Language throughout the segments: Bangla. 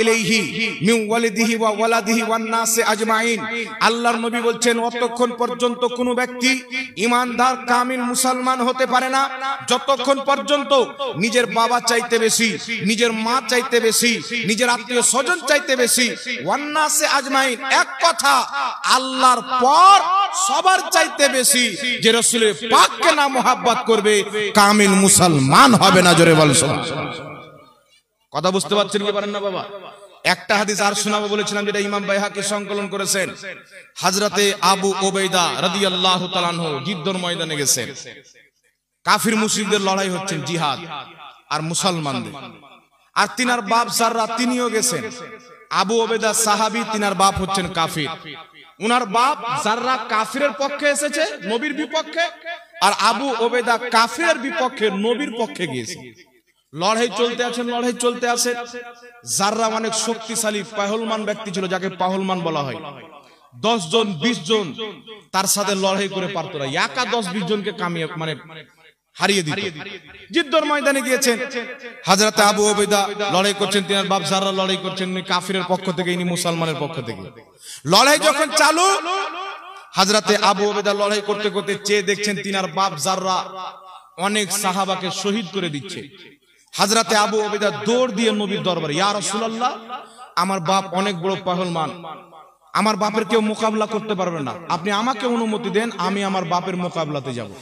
ইলাইহি মিন ওয়ালিদিহি ওয়া ওয়ালাদিহি ওয়ান নাসি আজমাইন। আল্লাহর নবী বলছেন অতক্ষণ পর্যন্ত কোনো ব্যক্তি ঈমানদার কামিল মুসলমান হতে পারে না যতক্ষণ পর্যন্ত নিজের বাবা চাইতে বেশি, নিজের মা চাইতে বেশি, নিজের আত্মীয় স্বজন চাইতে বেশি, ওয়ান নাসি আজমাইন, এক কথা আল্লাহর পর সবার চাইতে বেশি যে রাসূলের পাককে না মুহাব্বত করবে কামিল মুসলমান হবে না। জোরে বল সুবহানাল্লাহ। কথা বুঝতে পারছেন কি পারেন না বাবা? একটা হাদিস আর শোনাবো বলেছিলাম যেটা ইমাম বাইহাকি সংকলন করেছেন। হযরতে আবু উবাইদা রাদিয়াল্লাহু তাআলা আনহু যুদ্ধের ময়দানে গেছেন, কাফির মুশরিকদের লড়াই হচ্ছে, জিহাদ আর মুসলমানদের। আর তিনার বাপ জাররা তিনিও গেছেন। আবু উবাইদা সাহাবী, তিনার বাপ হচ্ছেন কাফির। উনার বাপ জাররা কাফিরের পক্ষে এসেছে, নবীর বিপক্ষে, আর আবু উবাইদা কাফিরের বিপক্ষে, নবীর পক্ষে গিয়েছে। লড়াই চলতে আছে, লড়াই চলতে আছে। জাররা অনেক শক্তিশালী পাহলমান ব্যক্তি ছিল, যাকে পাহলমান বলা হয়। 10 জন 20 জন তার সাথে লড়াই করে পারত না, একা 10-20 জনকে কামিয়ে মানে হারিয়ে দিত। যুদ্ধের ময়দানে গিয়েছেন হযরত আবু উবাইদা, লড়াই করছেন, তিনার বাপ জাররা লড়াই করছেন, কাফিরের পক্ষ থেকে, ইনি মুসলমানের পক্ষ থেকে। লড়াই যখন চালু, হযরত আবু উবাইদা লড়াই করতে করতে চেয়ে দেখছেন তিনার বাপ জাররা অনেক সাহাবাকে শহীদ করে দিচ্ছে। হযরতে আবু উবাইদা দৌড় দিয়ে নবীর দরবারে, ইয়া রাসূলুল্লাহ, আমার বাপ অনেক বড় পাহলমান, আমার বাপের কেউ মোকাবিলা করতে পারবে না, আপনি আমাকে অনুমতি দেন, আমি আমার বাপের মোকাবিলাতে যাব।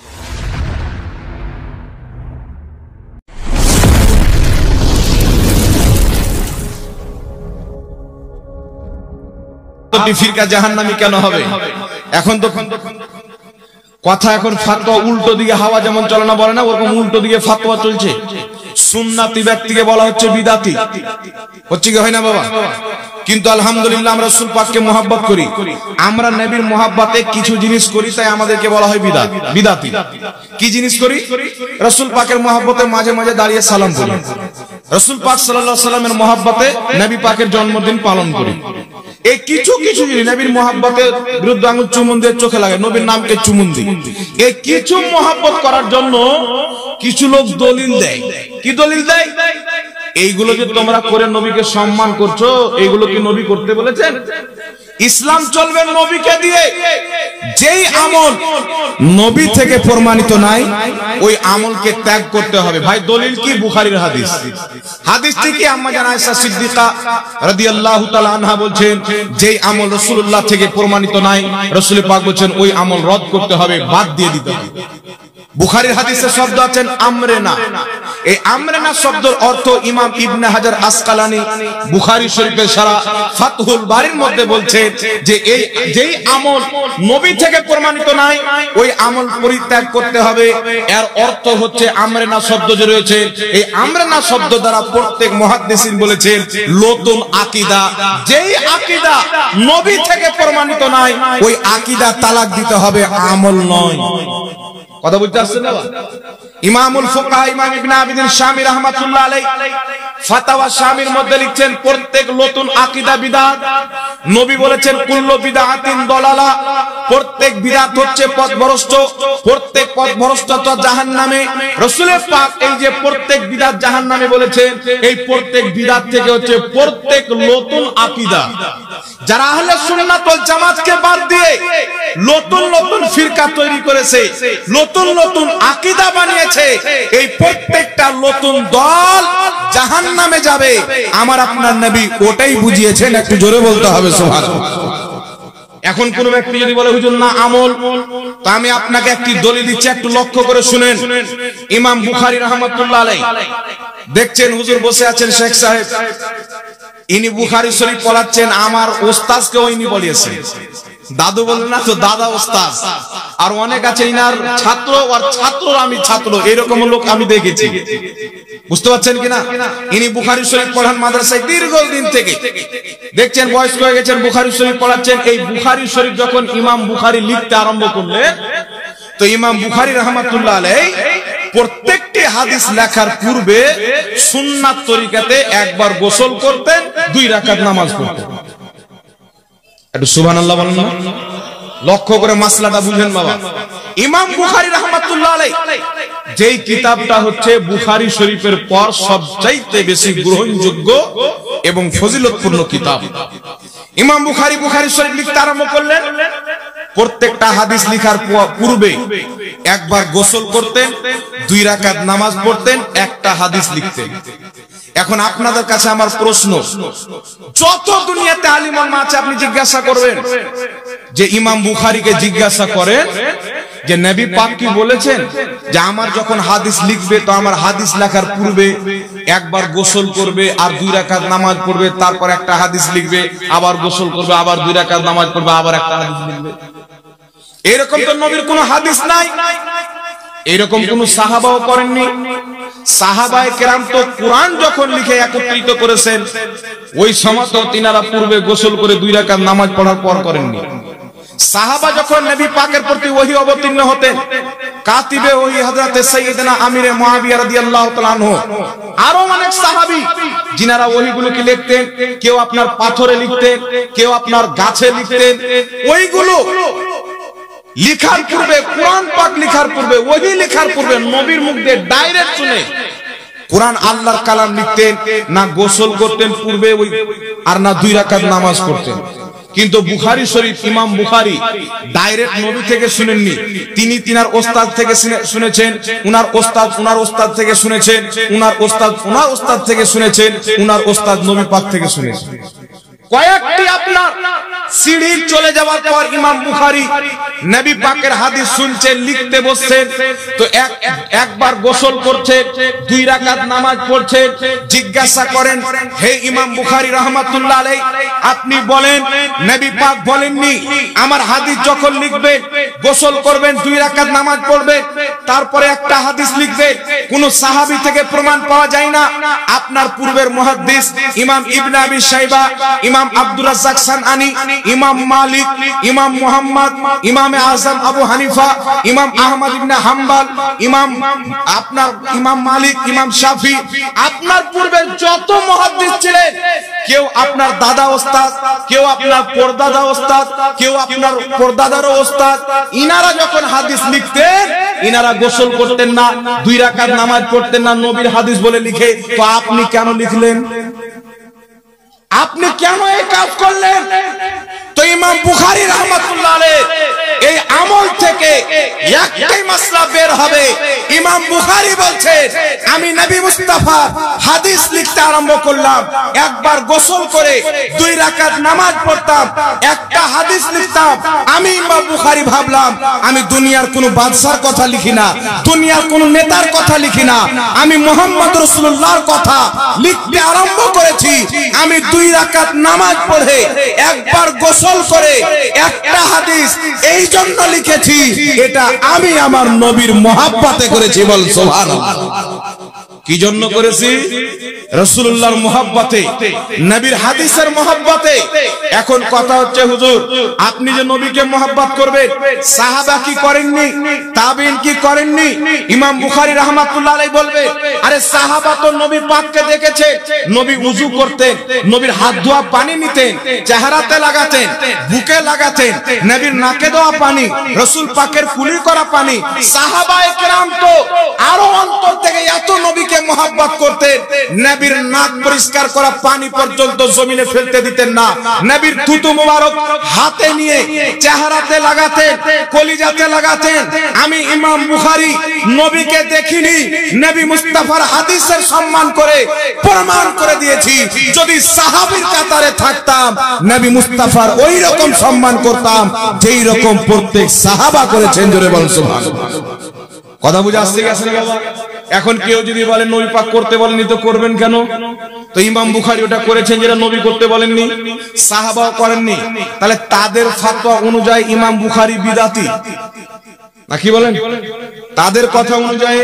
ফিরকা জাহান্নামী কেন হবে? এখন তো কথা, এখন ফাতোয়া উল্টো দিকে, হাওয়া যেমন চলে না বলে না, ওরকম উল্টো দিকে ফাতোয়া চলছে। সুন্নাতি ব্যক্তিকে বলা হচ্ছে বিদাতি, হচ্ছে কি হয় না বাবা? কিন্তু আলহামদুলিল্লাহ আমরা রাসূল পাককে মুহাব্বত করি, আমরা নবীর মুহাব্বতে কিছু জিনিস করি, তাই আমাদেরকে বলা হয় বিদাতি। কি জিনিস করি? রাসূল পাকের মুহাব্বতে মাঝে মাঝে দাঁড়িয়ে সালাম করি, রাসূল পাক সাল্লাল্লাহু আলাইহি সাল্লামের মুহাব্বতে নবী পাকের জন্মদিন পালন করি। এই কিছু কিছু নবীর মুহাব্বতের বিরুদ্ধে আঙুল চুমুন দিয়ে চোখে লাগে, নবীর নামকে চুমুন দিই। এই কিছু মুহাব্বত করার জন্য কিছু লোক দলিল দেয়। কি দলিল দেয়? এইগুলো যে তোমরা করে নবীকে সম্মান করছো, এইগুলো কি নবী করতে বলেছেন? ইসলাম চলবে নবীকে দিয়ে। যেই আমল নবী থেকে প্রমাণিত নাই, ওই আমলকে ত্যাগ করতে হবে। ভাই দলিল কি? বুখারীর হাদিস। হাদিসটি কি? আম্মা জান আয়েশা সিদ্দিকা রাদিয়াল্লাহু তাআলা আনহা বলছেন, যেই আমল রাসূলুল্লাহ থেকে প্রমাণিত নাই, রাসূল পাক বলেন ওই আমল রদ করতে হবে, বাদ দিয়ে দিতে হবে। বুখারীর হাদিসে শব্দ আছেন আমরেনা। এই আমরেনা শব্দের অর্থ ইমাম ইবনে হাজার আসকালানী বুখারী শরীফের সারা ফাতহুল বারীর মধ্যে বলছেন যে এই যেই আমল নবী থেকে প্রমাণিত নাই, ওই আমল পরিত্যাগ করতে হবে। এর অর্থ হচ্ছে আমরেনা শব্দ যে রয়েছে, এই আমরেনা শব্দ দ্বারা প্রত্যেক মুহাদ্দিসিন বলেছেন নতুন আকীদা। যেই আকীদা নবী থেকে প্রমাণিত নাই, ওই আকীদা তালাক দিতে হবে, আমল নয়। কথা বুঝতে আসছে না? ইমামুল ফুকাহা ইমাম ইবনে আবিদিন শামী রাহমাতুল্লাহ আলাইহি ফাতাওয়া শামীর মধ্যে লিখছেন, প্রত্যেক নতুন আকীদা বিদআত। নবী বলেছেন কুল্লু বিদআতিন দালালা, প্রত্যেক বিদআত হচ্ছে পথভ্রষ্ট, প্রত্যেক পথভ্রষ্ট তো জাহান্নামে। রাসূল পাক এই যে প্রত্যেক বিদআত জাহান্নামে বলেছেন, এই প্রত্যেক বিদআত থেকে হচ্ছে প্রত্যেক নতুন আকীদা। যারা আহলে সুন্নাত ওয়াল জামাতকে বাদ দিয়ে নতুন নতুন ফিরকা তৈরি করেছে, নতুন নতুন আকীদা বানিয়েছে, এই প্রত্যেকটা নতুন দল জাহান্নামে যাবে। আমার আপনার নবী ওটাই বুঝিয়েছেন, একটু জোরে বলতে হবে সুবহানাল্লাহ। এখন কোন ব্যক্তি যদি বলে হুজুর না আমল, তো আমি আপনাকে একটি দলিল দিচ্ছি, একটু লক্ষ্য করে শুনেন। ইমাম বুখারী রাহমাতুল্লাহ আলাইহি দেখছেন হুজুর বসে আছেন, শেখ সাহেব, ইনি বুখারী শরীফ পড়াচ্ছেন, আমার ওস্তাদকে ইনি বলিয়েছেন। দাদু বলেন না তো, দাদা ওস্তাদ। আর অনেক আছে ইনার ছাত্র, আর ছাত্র আমি ছাত্র, এরকম লোক আমি দেখেছি। বুঝতে পারছেন কিনা? ইনি বুখারী শরীফ পড়ান মাদ্রাসায় দীর্ঘদিন থেকে, দেখছেন বয়স্ক হয়ে গেছেন, বুখারী শরীফ পড়াচ্ছেন। এই বুখারী শরীফ যখন ইমাম বুখারী লিখতে আরম্ভ করলেন, তো ইমাম বুখারী রাহমাতুল্লাহ আলাইহি প্রত্যেকটি হাদিস লেখার পূর্বে সুন্নাত তরিকাতে একবার গোসল করতেন, 2 রাকাত নামাজ পড়তেন। একটু সুবহানাল্লাহ বলেন না? লক্ষ্য করে মাসলাটা বুঝেন বাবা। ইমাম বুখারী রাহমাতুল্লাহ আলাইহি যেই কিতাবটা হচ্ছে বুখারী শরীফের পর সবচাইতে বেশি গ্রহণযোগ্য এবং ফজিলতপূর্ণ কিতাব। ইমাম বুখারী বুখারী শরীফ লিখতে আরম্ভ করলেন। প্রত্যেকটা হাদিস লেখার পূর্বে একবার গোসল করতেন, 2 রাকাত নামাজ পড়তেন, একটা হাদিস লিখতেন। এখন আপনাদের কাছে আমার প্রশ্ন, যত দুনিয়াতে আলিম ওলামা আছে আপনি জিজ্ঞাসা করবেন যে ইমাম বুখারীকে জিজ্ঞাসা করেন যে নবী পাক কি বলেছেন যে আমার যখন হাদিস লিখবে তো আমার হাদিস লেখার পূর্বে একবার গোসল করবে আর 2 রাকাত নামাজ পড়বে, তারপর একটা হাদিস লিখবে, আবার গোসল করবে, আবার 2 রাকাত নামাজ পড়বে, আবার একটা হাদিস লিখবে। এরকম তো নবীর কোনো হাদিস নাই, এরকম কোন সাহাবাও করেননি। সাহাবায়ে কেরাম তো কুরআন যখন লিখে একত্রিত করেছেন ওই সময় তো তিনারা পূর্বে গোসল করে 2 রাকাত নামাজ পড়ার পর করেননি। সাহাবা যখন নবী পাকের প্রতি ওহী অবতীর্ণ হতেন, কাতিবে ওহী হযরত সাইয়েদনা আমিরে মুআবিয়া রাদিয়াল্লাহু তাআলা আনহু, আরো অনেক সাহাবী যিনারা ওহীগুলোকে লিখতেন, কেউ আপনার পাথরে লিখতেন, কেউ আপনার গাছে লিখতেন। ওইগুলো লিখার পূর্বে, কোরআন পাক লিখার পূর্বে, ওহী লিখার পূর্বে নবীর মুখ দিয়ে ডাইরেক্ট শুনে কোরআন আল্লাহর কালাম লিখতেন না, গোসল করতেন পূর্বে ওই আর না 2 রাকাত নামাজ পড়তেন। কিন্তু বুখারী শরীফ ইমাম বুখারী ডাইরেক্ট নবী থেকে শুনেননি, তিনি তিনার ওস্তাদ থেকে শুনেছেন, উনার ওস্তাদ থেকে শুনেছেন, উনার ওস্তাদ থেকে শুনেছেন, উনার ওস্তাদ নবী পাক থেকে শুনেছেন। কয়েকটি আপনার সিঁড়ি চলে যাওয়ার পর ইমাম বুখারী নবী পাকের হাদিস শুনছেন, লিখতে বসছেন, তো একবার গোসল করছে, 2 রাকাত নামাজ পড়ছে। জিজ্ঞাসা করেন, হে ইমাম বুখারী রাহমাতুল্লাহ আলাইহি, আপনি বলেন নবী পাক বলেননি আমার হাদিস যখন লিখবেন গোসল করবেন, 2 রাকাত নামাজ পড়বেন, তারপরে একটা হাদিস লিখবেন? কোন সাহাবী থেকে প্রমাণ পাওয়া যায় না। আপনার পূর্বের মুহাদ্দিস ইমাম ইবনে আবি শাইবা, ইমাম আব্দুর রাজ্জাক সানআনী, ইমাম মালিক, ইমাম মুহাম্মদ, ইমাম আযম আবু হানিফা, ইমাম আহমদ ইবনে হাম্বল, ইমাম মালিক, ইমাম শাফি, আপনার পূর্বে যত মুহাদ্দিস ছিলেন, কেউ আপনার দাদা ওস্তাদ, কেউ আপনার পরদাদা ওস্তাদ, কেউ আপনার পরদাদারও ওস্তাদ, ইনারা যখন হাদিস লিখতেন ইনারা গোসল করতেন না, 2 রাকাত নামাজ পড়তেন না, নবীর হাদিস বলে লিখে। তো আপনি কেন লিখলেন? আপনি কেন এই কাজ করলেন? তো ইমাম বুখারী রাহমাতুল্লাহ আলাইহি এই আমল থেকে একটাই মাসলা বের হবে। ইমাম বুখারী বলছেন, আমি নবী মুস্তাফা হাদিস লিখতে আরম্ভ করলাম, একবার গোসল করে 2 রাকাত নামাজ পড়তাম, একটা হাদিস লিখতাম। আমি ইমাম বুখারী ভাবলাম আমি দুনিয়ার কোনো বাদশার কথা লিখি না, দুনিয়ার কোনো নেতার কথা লিখি না, আমি মুহাম্মদ রাসূলুল্লাহর কথা লিখতে আরম্ভ করেছি। আমি 2 রাকাত নামাজ পড়ে একবার গোসল করে একটা হাদিস এই জন্য লিখেছি, এটা আমি আমার নবীর মহব্বতে করেছি। বল সুবহানাল্লাহ। কি জন্য করেছি? রাসূলুল্লাহর মহব্বতে, নবীর হাদিসের মহব্বতে। এখন কথা হচ্ছে, হুজুর আপনি যে নবীকে মহব্বত করবেন, সাহাবা কি করেননি? তাবিঈন কি করেননি? ইমাম বুখারী রাহমাতুল্লাহ আলাইহি বলবে, আরে সাহাবা তো নবী পাককে দেখেছে, নবী ওযু করতেন, নবীর হাত ধোয়া পানি নিতেন, চেহারাতে লাগাতেন, বুকে লাগাতেন, নবীর নাকে দেওয়া পানি, রাসূল পাকের কুলি করা পানি। সাহাবায়ে কেরাম তো আরো অন্তর থেকে এত নবীকে মহব্বত করতেন, নবীর নাক পরিষ্কার করা পানি পর্যন্ত জমিনে ফেলতে দিতেন না। নবীর থুতু মোবারক হাতে নিয়ে চেহারাতে লাগাতেন, কলিজাতে লাগাতেন। আমি ইমাম বুখারী নবীকে দেখিনি, নবী মুস্তাফার হাদিসের সম্মান করে প্রমাণ করে দিয়েছি। যদি সাহাবীর কাতারে থাকতাম নবী মুস্তাফার ওই রকম সম্মান করতাম যেই রকম প্রত্যেক সাহাবা করেছেন। জোরে বলুন সুবহানাল্লাহ। কথা বুঝে আসছে গেছে বাবা? এখন কেউ যদি বলে নবী পাক করতে বলেননি তো করবেন কেন? তো ইমাম বুখারী ওটা করেছেন যেটা নবী করতে বলেননি, সাহাবাও করেননি, তাহলে তাদের ফতোয়া অনুযায়ী ইমাম বুখারী বিদআতি নাকি বলেন? তাদের কথা অনুযায়ী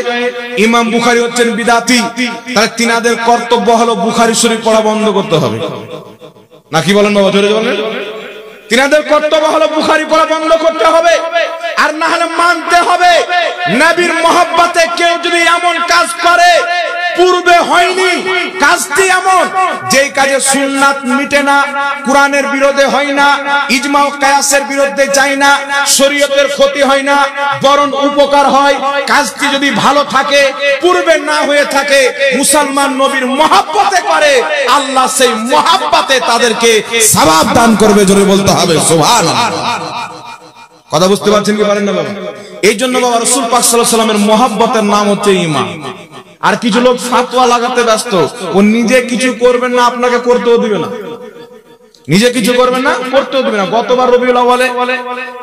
ইমাম বুখারী হচ্ছেন বিদআতি, তাহলে তিনাদের কর্তব্য হলো বুখারী শরীফ পড়া বন্ধ করতে হবে নাকি বলেন বাবা? জোরে বলেন। তিনাদের কর্তব্য হলো বুখারী পড়া বন্ধ করতে হবে, আর না হলে মানতে হবে নবীর মহব্বতে কেউ যদি এমন কাজ করে পূর্বে হয়নি। কাজটি এমন যেই কাজে সুন্নাত মিটে না, কোরআনের বিরোধে হয় না, ইজমা ও কিয়াসের বিরুদ্ধে যায় না, শরীয়তের ক্ষতি হয় না, বরং উপকার হয়। কাজটি যদি ভালো থাকে, পূর্বে না হয়ে থাকে, মুসলমান নবীর মহব্বতে করে, আল্লাহ সেই মহব্বতে তাদেরকে সওয়াব দান করবে। জোরে বলতে হবে সুবহানাল্লাহ। কথা বুঝতে পারছেন কি পারেন না বাবা? এই জন্য বাবা রাসূল পাক সাল্লাল্লাহু আলাইহি ওয়াসাল্লামের মহব্বতের নাম হচ্ছে ঈমান। আর কিছু লোক ফতোয়া লাগাতে ব্যস্ত, ও নিজে কিছু করবেন না, আপনাকে করতেও দিবে না। নিজে কিছু করবেন না, করতেও দিবে না। গতবার রবিউল আউয়ালে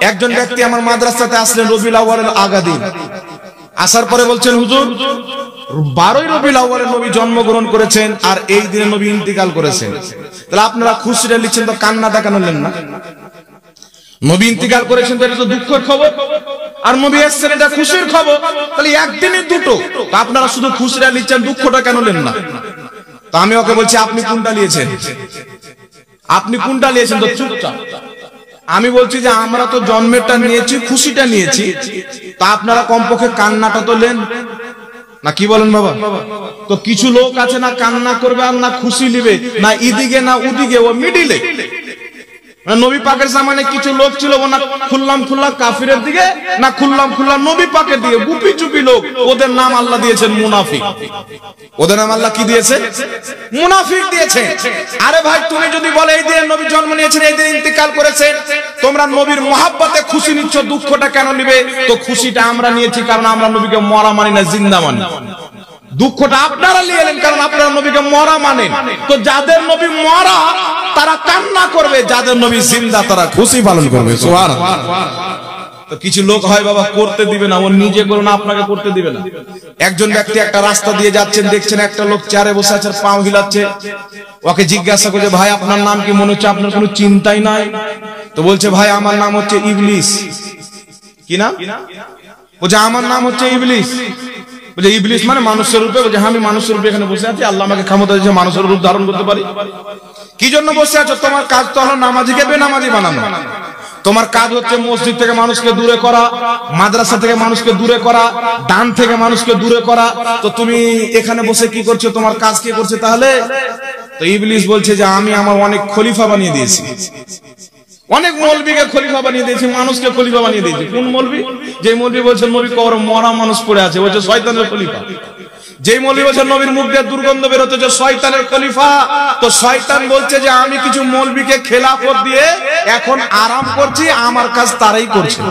একজন ব্যক্তি আমার মাদ্রাসাতে আসলেন রবিউল আউয়ালের আগা দিন। আসার পরে বলছেন, হুজুর 12ই রবিউল আউয়ালে নবী জন্মগ্রহণ করেছেন আর এই দিনে নবী ইন্তিকাল করেছেন, তাহলে আপনারা খুশিটা লিখছেন তো কান্না দেখানো নেন না? নবী ইন্তিকাল করেছেন তো এটা তো দুঃখের খবর, আর নবী এসেছেন এটা খুশির খবর। তাহলে একদিনে দুটো, তো আপনারা শুধু খুশিটা লিখছেন, দুঃখটা কেন নেন না? তো আমি ওকে বলছি, আপনি কোনটা নিয়েছেন? আপনি কোনটা নিয়েছেন? তো চুপচাপ। আমি বলছি যে আমরা তো জন্মেরটা নিয়েছি, খুশিটা নিয়েছি, তা আপনারা কমপক্ষে কান্নাটা তো নেন না। কি বলেন বাবা? তো কিছু লোক আছে না কান্না করবে আর না খুশি নিবে, না ইদিকে না উদিকে, ও মিডিলে। নবী পাকের জামানে কিছু লোক ছিল, না খুললাম খুল্লা কাফিরের দিকে, না খুললাম খুল্লা নবী পাকের দিকে, গুপি চুপি লোক। ওদের নাম আল্লাহ দিয়েছেন মুনাফিক। ওদের নাম আল্লাহ কি দিয়েছে? মুনাফিক দিয়েছে। আরে ভাই, তুমি যদি বলে এই দিনে নবী জন্ম নিয়েছেন, এই দিনে ইন্তিকাল করেছেন, তোমরা নবীর মহব্বতে খুশি নিচ্ছ, দুঃখটা কেন নিবে? তো খুশিটা আমরা নিয়েছি কারণ আমরা নবীকে মরা মানি না, জিন্দা মানি। দুঃখটা আপনারা নিয়ে এলেন কারণ আপনারা নবীকে মরা মানেন। তো যাদের নবী মরা তারা কান্না করবে, যাদের নবী জিন্দা তারা খুশি পালন করবে। সুবহানাল্লাহ। তো কিছু লোক হয় বাবা করতে দিবে না, ও নিজে করো না, আপনাকে করতে দিবে না। একজন ব্যক্তি একটা রাস্তা দিয়ে যাচ্ছেন, দেখছেন একটা লোক চেয়ারে বসে আছে, পাও হিলাচ্ছে। ওকে জিজ্ঞাসা করছে, ভাই আপনার নাম কি? মনে হচ্ছে আপনার কোনো চিন্তাই নাই। তো বলছে, ভাই আমার নাম হচ্ছে ইবলিস। কি নাম? বলছে আমার নাম হচ্ছে ইবলিস। বলছে ইবলিস মানে মানুষের রূপে? বলছে হ্যাঁ, আমি মানুষের রূপে এখানে বসে আছি, আল্লাহ আমাকে ক্ষমতা দিয়েছে মানুষের রূপ ধারণ করতে পারি। কি জন্য বসে আছো? তোমার কাজ তো হলো নামাজিকে বেনামাজি বানানো। তোমার কাজ হচ্ছে মসজিদ থেকে মানুষকে দূরে করা, মাদ্রাসা থেকে মানুষকে দূরে করা, দান থেকে মানুষকে দূরে করা। তো তুমি এখানে বসে কি করছো? তোমার কাজ কি করছে তাহলে? তো ইবলিস বলছে যে আমি আমার অনেক খলিফা বানিয়ে দিয়েছি, অনেক মৌলবীকে খলিফা বানিয়ে দিয়েছি, মানুষকে খলিফা বানিয়ে দিয়েছি। কোন মৌলবী? যে মৌলবী বলছেন নবী কবরে মরা মানুষ পড়ে আছে, বলছে শয়তানের খলিফা। যেই মৌলবী বলছেন নবীর মুখ দিয়ে দুর্গন্ধ বের হচ্ছে, যে শয়তানের খলিফা। তো শয়তান বলছে যে আমি কিছু মৌলবীকে খেলাফত দিয়ে এখন আরাম করছি, আমার কাজ তারাই করছে।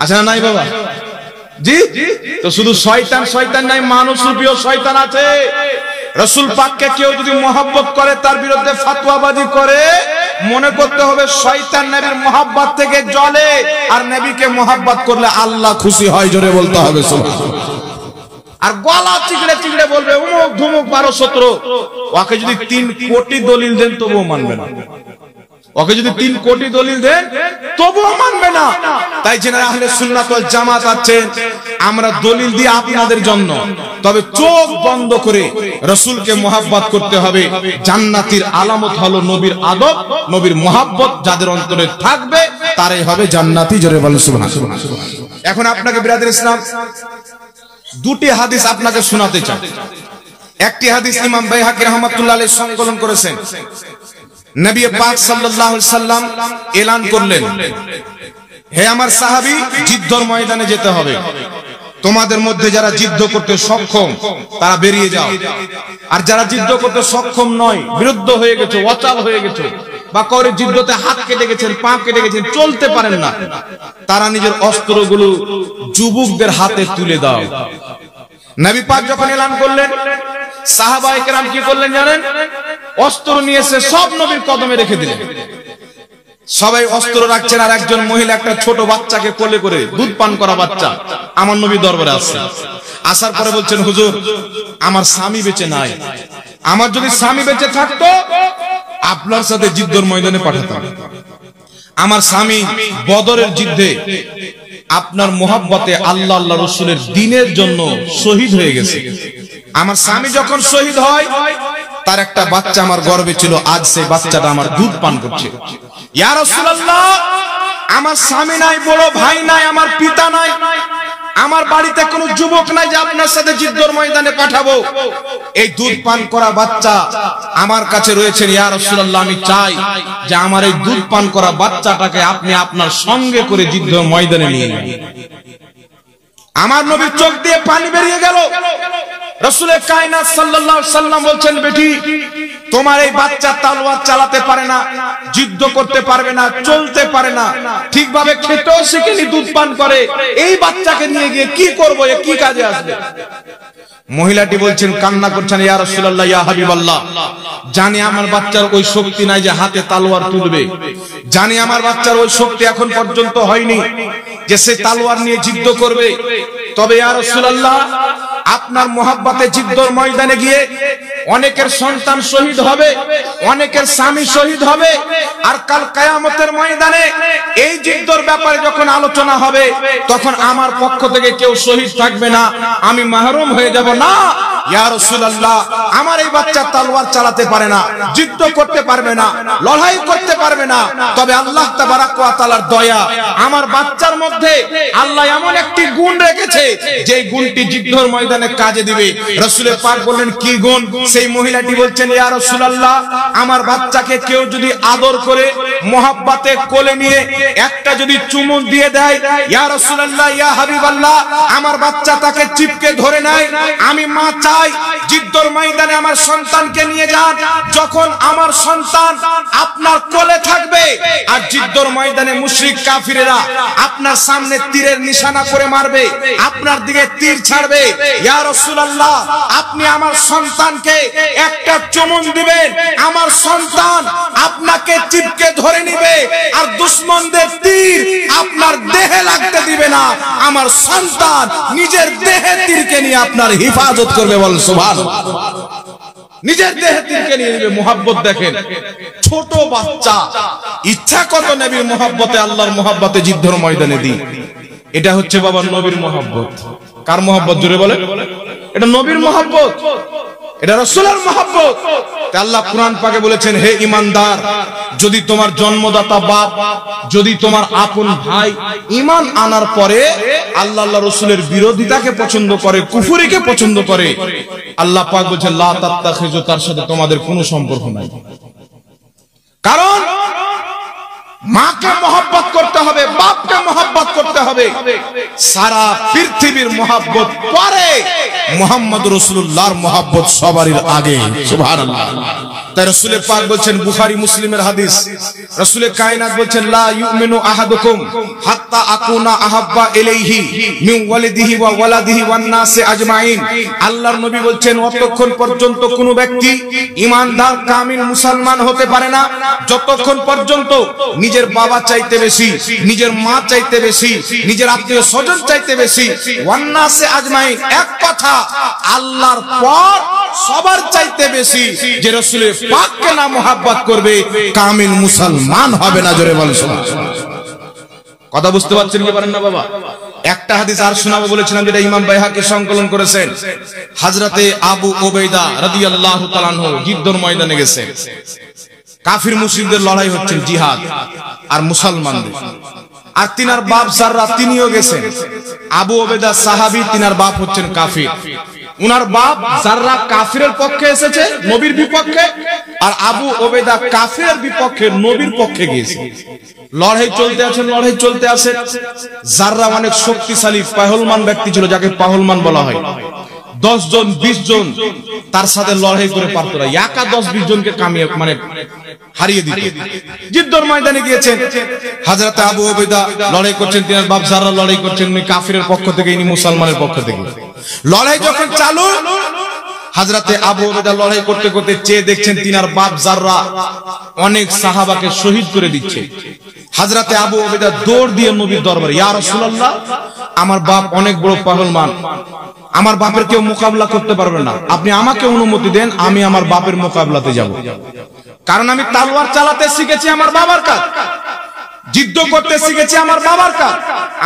আচ্ছা না নাই বাবা? জি। তো শুধু শয়তান শয়তান নাই, মানুষ রূপীয় শয়তান আছে। রাসূল পাককে কেউ যদি মহব্বত করে, তার বিরুদ্ধে ফতোয়াবাজি করে, মনে করতে হবে শয়তান নবীর মহব্বত থেকে জ্বলে, আর নবীকে মহব্বত করলে আল্লাহ খুশি হয়। জোরে বলতে হবে সুবহানাল্লাহ। আর গলা চিকড়ে চিকড়ে বলবে অমুক ধুমুক 12-17। ওকে যদি 3 কোটি দলিল দেন তবুও মানবে না। ওকে যদি 3 কোটি দলিল দেন তবুও মানবে না। তাই যারা আহলে সুন্নাত ওয়াল জামাত আছেন, আমরা দলিল দিই আপনাদের জন্য, তবে চোখ বন্ধ করে রাসূলকে মহব্বত করতে হবে। জান্নাতের আলামত হলো নবীর আদব, নবীর মহব্বত যাদের অন্তরে থাকবে তারাই হবে জান্নাতি। জোরে বলেন সুবহানাল্লাহ। এখন আপনাকে বিরাদর ইসলাম দুটি হাদিস আপনাকে শোনাতে চাই। একটি হাদিস ইমাম বাইহাকী রাহমাতুল্লাহ আলাইহি সংকলন করেছেন। নবী পাক সাল্লাল্লাহু আলাইহি সাল্লাম এলান করলেন, হে আমার সাহাবী, যুদ্ধের ময়দানে যেতে হবে। তোমাদের মধ্যে যারা যুদ্ধ করতে সক্ষম তারা বেরিয়ে যাও, আর যারা যুদ্ধ করতে সক্ষম নয়, বিরুদ্ধ হয়ে গেছে, অচল হয়ে গেছে, বা কারোর যুদ্ধতে হাত কেটে গেছেন, পা কেটে গেছেন, চলতে পারেন না, তারা নিজের অস্ত্রগুলো যুবকদের হাতে তুলে দাও। নবী পাক যখন এলান করলেন, সাহাবায়ে কেরাম কি করলেন জানেন? অস্ত্র নিয়ে এসে সব নবীর কদমে রেখে দিলেন। সবাই অস্ত্র রাখছেন, আর একজন মহিলা একটা ছোট বাচ্চাকে কোলে করে, দুধ পান করা বাচ্চা, আমার নবী দরবারে আসছে। আসার পরে বলছেন, হুজুর আমার স্বামী বেঁচে নাই, আমার যদি স্বামী বেঁচে থাকতো আপনার সাথে যুদ্ধের ময়দানে পাঠাতাম। আমার স্বামী বদরের যুদ্ধে আপনার মহব্বতে আল্লাহ আল্লাহ রাসূলের দ্বীনের জন্য শহীদ হয়ে গেছে। আমার স্বামী যখন শহীদ হয়, তার একটা বাচ্চা আমার গর্ভে ছিল, আজ সেই বাচ্চাটা আমার দুধ পান করছে। ইয়া রাসূলুল্লাহ, আমার স্বামী নাই, বড় ভাই নাই, আমার পিতা নাই, আমার বাড়িতে কোনো যুবক নাই যে আপনার সাথে জিদ্দর ময়দানে পাঠাবো। এই দুধ পান করা বাচ্চা আমার কাছে রয়েছেন, ইয়া রাসূলুল্লাহ আমি চাই যে আমার এই দুধ পান করা বাচ্চাটাকে আপনি আপনার সঙ্গে করে জিদ্দর ময়দানে নিয়ে যান। আমার নবীর চোখ দিয়ে পানি বেরিয়ে গেল। রাসূলে কায়নাত সাল্লাল্লাহু আলাইহি সাল্লাম বলছেন, বেটি তোমার এই বাচ্চা তলোয়ার চালাতে পারে না, যুদ্ধ করতে পারবে না, চলতে পারে না, ঠিকভাবে খেতেও শিখেনি, দুধ পান করে, এই বাচ্চাকে নিয়ে গিয়ে কি করব, এ কি কাজে আসবে? মহিলাটি বলছেন, কান্না করছেন, ইয়া রাসূলুল্লাহ ইয়া হাবিবাল্লাহ, জানি আমার বাচ্চার ওই শক্তি নাই যে হাতে তলোয়ার তুলবে, জানি আমার বাচ্চার ওই শক্তি এখন পর্যন্ত হয়নি যে সে তলোয়ার নিয়ে যুদ্ধ করবে। তবে ইয়া রাসূলুল্লাহ আপনার মহব্বতে যুদ্ধর ময়দানে গিয়ে অনেকের সন্তান শহীদ হবে, অনেকের স্বামী শহীদ হবে, আর কাল কিয়ামতের ময়দানে এই যুদ্ধর ব্যাপারে যখন আলোচনা হবে তখন আমার পক্ষ থেকে কেউ শহীদ থাকবে না, আমি মাহরুম হয়ে যাব না। ইয়া রাসূলুল্লাহ আমার এই বাচ্চা তলোয়ার চালাতে পারে না, যুদ্ধ করতে পারবে না, লড়াই করতে পারবে না, তবে আল্লাহ তাবারাক ওয়া তাআলার দয়া, আমার বাচ্চার মধ্যে আল্লাহ এমন একটি গুণ রেখেছে যে গুণটি যুদ্ধর ময়দানে কাজে দিবে। রাসূল পাক বললেন, কি গুণ? সেই মহিলাটি বলছেন, ইয়া রাসূলুল্লাহ আমার বাচ্চাকে কেউ যদি আদর করে মহব্বতে কোলে নিয়ে একটা যদি চুমু দিয়ে দেয়, ইয়া রাসূলুল্লাহ ইয়া হাবিবাল্লাহ আমার বাচ্চা তাকে চিপকে ধরে নেয়, আমি মা চাই যুদ্ধর ময়দানে আমার সন্তানকে নিয়ে যান, যখন আমার সন্তান আপনার কোলে থাকবে আর যুদ্ধর ময়দানে মুশরিক কাফিরেরা আপনার সামনে তীরের নিশানা করে মারবে, আপনার দিকে তীর ছাড়বে, ইয়া রাসূলুল্লাহ আপনি আমার সন্তানকে একটা চুমুন দিবেন, আমার সন্তান আপনাকে চিপকে ধরে নিবে আর দুশমনদের তীর আপনার দেহে লাগতে দিবে না, আমার সন্তান নিজের দেহে তীরকে নিয়ে আপনার হিফাজত করবে। বল সুবহানাল্লাহ। নিজের দেহে তীরকে নিয়ে নেবে। মুহাব্বত দেখেন, ছোট বাচ্চা ইচ্ছা কত নবীর মুহাব্বতে, আল্লাহর মুহাব্বতে যুদ্ধর ময়দানে দি। এটা হচ্ছে বাবা নবীর মুহাব্বত। কার মুহাব্বত জোরে বলে? এটা নবীর মুহাব্বত, এটা রাসূলের মুহাব্বত। আল্লাহ কুরআন পাকে বলেছেন, হে ঈমানদার, যদি তোমার জন্মদাতা বাপ, যদি তোমার আপন ভাই ঈমান আনার পরে আল্লাহ রাসূলের বিরোধিতাকে পছন্দ করে, কুফরিকে পছন্দ করে, আল্লাহ পাক বলেছেন লা তাত্তাখিযু, তার সাথে তোমাদের কোনো সম্পর্ক নাই। কারণ মাকে মহব্বত করতে হবে, বাপকে মহব্বত করতে হবে, সারা পৃথিবীর মহব্বত পরে, মুহাম্মদ রাসূলুল্লাহর মহব্বত সবারই আগে। সুবহানাল্লাহ। তাই রাসূল পাক বলেন, বুখারী মুসলিমের হাদিস, রাসূল কায়নাত বলেন, লা ইউমিনু আহাদুকুম হাত্তা আকুনা আহাব্বা ইলাইহি মিন ওয়ালিদিহি ওয়া ওয়ালাদিহি ওয়ান নাসি আজমাইন। আল্লাহর নবী বলেন, অতক্ষণ পর্যন্ত কোন ব্যক্তি ঈমানদার কামিল মুসলমান হতে পারে না যতক্ষণ পর্যন্ত নিজের বাবা চাইতে বেশি, নিজের মা চাইতে বেশি, নিজের আত্মীয় স্বজন চাইতে বেশি, ওয়ান নাসি আজমাইন, এক কথা আল্লাহর পর সবার চাইতে বেশি যে রাসূলের পাককে না মুহাব্বত করবে কামিল মুসলমান হবে না। জোরে বলেন সুবহানাল্লাহ। কথা বুঝতে পারছেন কি পারেন না বাবা? একটা হাদিস আর শোনাবো বলেছিলাম, যেটা ইমাম বাইহাকি সংকলন করেছেন। হযরতে আবু উবাইদা রাদিয়াল্লাহু তাআলা আনহু যুদ্ধের ময়দানে গেছেন, কাফির মুশরিকদের লড়াই হচ্ছে, জিহাদ আর মুসলমানদের, আর তিনার বাপ জাররা তিনিও গেছেন। আবু উবাইদা সাহাবী, তিনার বাপ হচ্ছেন কাফির। উনার বাপ জাররা কাফিরের পক্ষে এসেছে, নবীর বিপক্ষে, আর আবু উবাইদা কাফিরের বিপক্ষে, নবীর পক্ষে গিয়েছে। লড়াই চলতে আছে, লড়াই চলতে আছে। জাররা অনেক শক্তিশালী পাহলমান ব্যক্তি ছিল, যাকে পাহলমান বলা হয়। 10 জন 20 জন তার সাথে লড়াই করে পারত না, একা 10-20 জনকে কামিয়ে মানে হারিয়ে দিত। যুদ্ধের ময়দানে গিয়েছেন হযরত আবু উবাইদা, লড়াই করছেন, তিনার বাপ জাররা লড়াই করছেন, উনি কাফিরের পক্ষ থেকে, ইনি মুসলমানের পক্ষ থেকে। লড়াই যখন চালু, হযরতে আবু উবাইদা লড়াই করতে করতে চেয়ে দেখছেন তিনার বাপ জাররা অনেক সাহাবাকে শহীদ করে দিচ্ছে। হযরতে আবু উবাইদা দৌড় দিয়ে নবীর দরবারে, ইয়া রাসূলুল্লাহ আমার বাপ অনেক বড় পাহলমান, আমার বাপের কেউ মোকাবিলা করতে পারবে না, আপনি আমাকে অনুমতি দেন, আমি আমার বাপের মোকাবিলাতে যাব। কারণ আমি তলোয়ার চালাতে শিখেছি আমার বাবার কাছ, যুদ্ধ করতে শিখেছি আমার বাবার কাছ।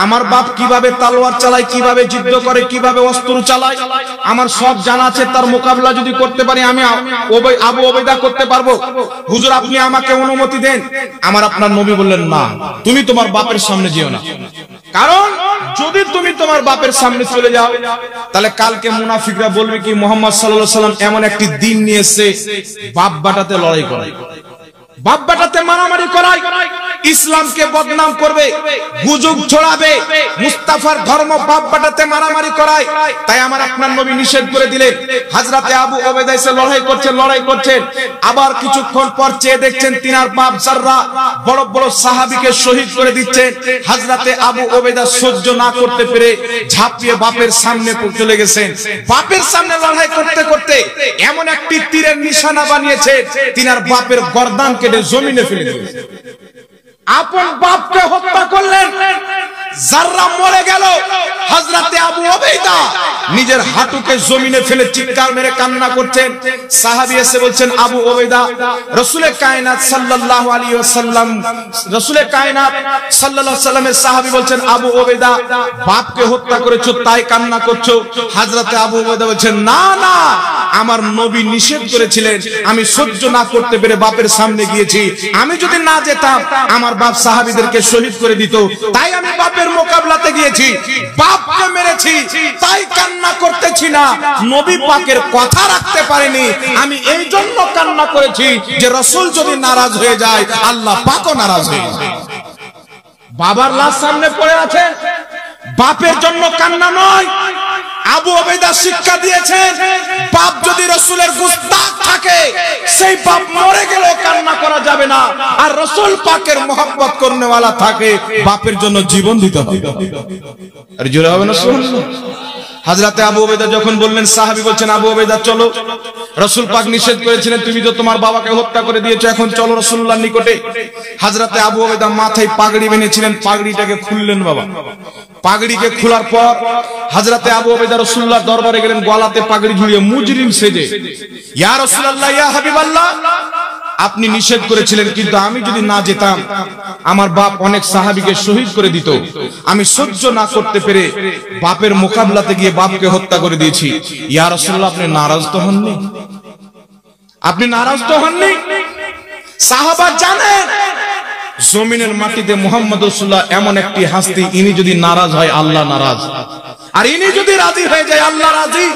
আমার বাপ কিভাবে তলোয়ার চালায়, কিভাবে যুদ্ধ করে, কিভাবে অস্ত্র চালায়, আমার সব জানা আছে। তার মোকাবিলা যদি করতে পারি আমি আবু উবাইদা করতে পারবো। হুজুর আপনি আমাকে অনুমতি দেন। আমার আপনার নবী বললেন, না, তুমি তোমার বাপের সামনে যেও না, কারণ যদি তুমি তোমার বাপের সামনে চলে যাও, তাহলে কালকে মুনাফিকরা বলবে কি মুহাম্মদ সাল্লাল্লাহু আলাইহি ওয়াসাল্লাম এমন একটি দিন নিয়ে এসেছে বাপ বাটাতে লড়াই করে, বাপ বাটাতে মারামারি করায়, ইসলামকে বদনাম করবে, গুজব ছড়াবে, মুস্তাফার ধর্ম বাপ বাটাতে মারামারি করায়। তাই আমার আপনার নবী নিষেধ করে দিলেন। হযরতে আবু উবাইদা এসে লড়াই করছেন, আবার কিছুক্ষণ পর চেয়ে দেখছেন তিনার বাপ জাররা বড় বড় সাহাবীকে শহীদ করে দিচ্ছেন। হযরতে আবু উবাইদা সহ্য না করতে পেরে ঝাঁপিয়ে বাপের সামনে চলে গেছেন। বাপের সামনে লড়াই করতে করতে এমন একটি তীরের নিশানা বানিয়েছে, তিনার বাপের গর্দান কেটে জমিনে ফেলে দিয়েছে। আপন বাপকে হত্যা করলেন, জাররা মরে গেল। হযরতে আবু উবাইদা নিজের হাঁটুকে জমিনে ফেলে চিৎকার মেরে কান্না করছেন। সাহাবী এসে বলছেন আবু উবাইদা, রাসূলে কায়নাত সাল্লাল্লাহু আলাইহি ওয়াসাল্লাম, রাসূলে কায়নাত সাল্লাল্লাহু আলাইহি ওয়াসাল্লামের সাহাবী বলছেন আবু উবাইদা বাপকে হত্যা করেছো তাই কান্না করছো। হযরতে আবু উবাইদা বলছেন না না, আমার নবী নিষেধ করেছিলেন, আমি সহ্য না করতে পেরে বাপের সামনে গিয়েছি। আমি যদি না যেতাম আমার বাপ সাহাবীদেরকে শহীদ করে দিত, তাই আমি বাপের মোকাবেলাতে গিয়েছি, বাপকে মেরেছি তাই কান্না করতেছি না। নবী পাকের কথা রাখতে পারেনি, আমি এই জন্য কান্না করেছি যে রাসূল যদি নারাজ হয়ে যায় আল্লাহ পাকও নারাজ হয়ে যায়। বাবার লাশ সামনে পড়ে আছে, বাপের জন্য কান্না নয়। আবু উবাইদা শিক্ষা দিয়েছেন বাপ যদি রাসূলের গুস্তাখ থাকে সেই বাপ মরে গেলেও কান্না করা যাবে না, আর রাসূল পাকের মহব্বত করনেওয়ালা থাকে বাপের জন্য জীবন দিতে হবে। আর জোরে হবে না সুবহানাল্লাহ। হযরতে আবু উবাইদা যখন বললেন, সাহাবী বলছেন আবু উবাইদা চলো, রাসূল পাক নিষেধ করেছিলেন তুমি তো তোমার বাবাকে হত্যা করে দিয়েছো, এখন চলো রাসূলুল্লাহর নিকটে। হযরতে আবু উবাইদা মাথায় পাগড়ি বেঁধেছিলেন, পাগড়িটাকে খুললেন বাবা। পাগড়িকে খোলার পর হযরতে আবু উবাইদা রাসূলুল্লাহর দরবারে গেলেন, গলাতে পাগড়ি ঝুলিয়ে মুজরিম সেজে, ইয়া রাসূলুল্লাহ ইয়া হাবিবাল্লাহ, আপনি নিষেধ করেছিলেন কিন্তু আমি যদি না যেতাম আমার বাপ অনেক সাহাবীকে শহীদ করে দিত, আমি সহ্য না করতে পেরে বাপের মোকাবেলাতে গিয়ে বাপকে হত্যা করে দিয়েছি। ইয়া রাসূলুল্লাহ আপনি নারাজ তো হননি? আপনি নারাজ তো হননি? সাহাবা জানেন জমিনের মাটিতে মুহাম্মদ রাসূলুল্লাহ এমন একটি হাস্তি, ইনি যদি নারাজ হয় আল্লাহ নারাজ, আর ইনি যদি রাজি হয়ে যায় আল্লাহ রাজি।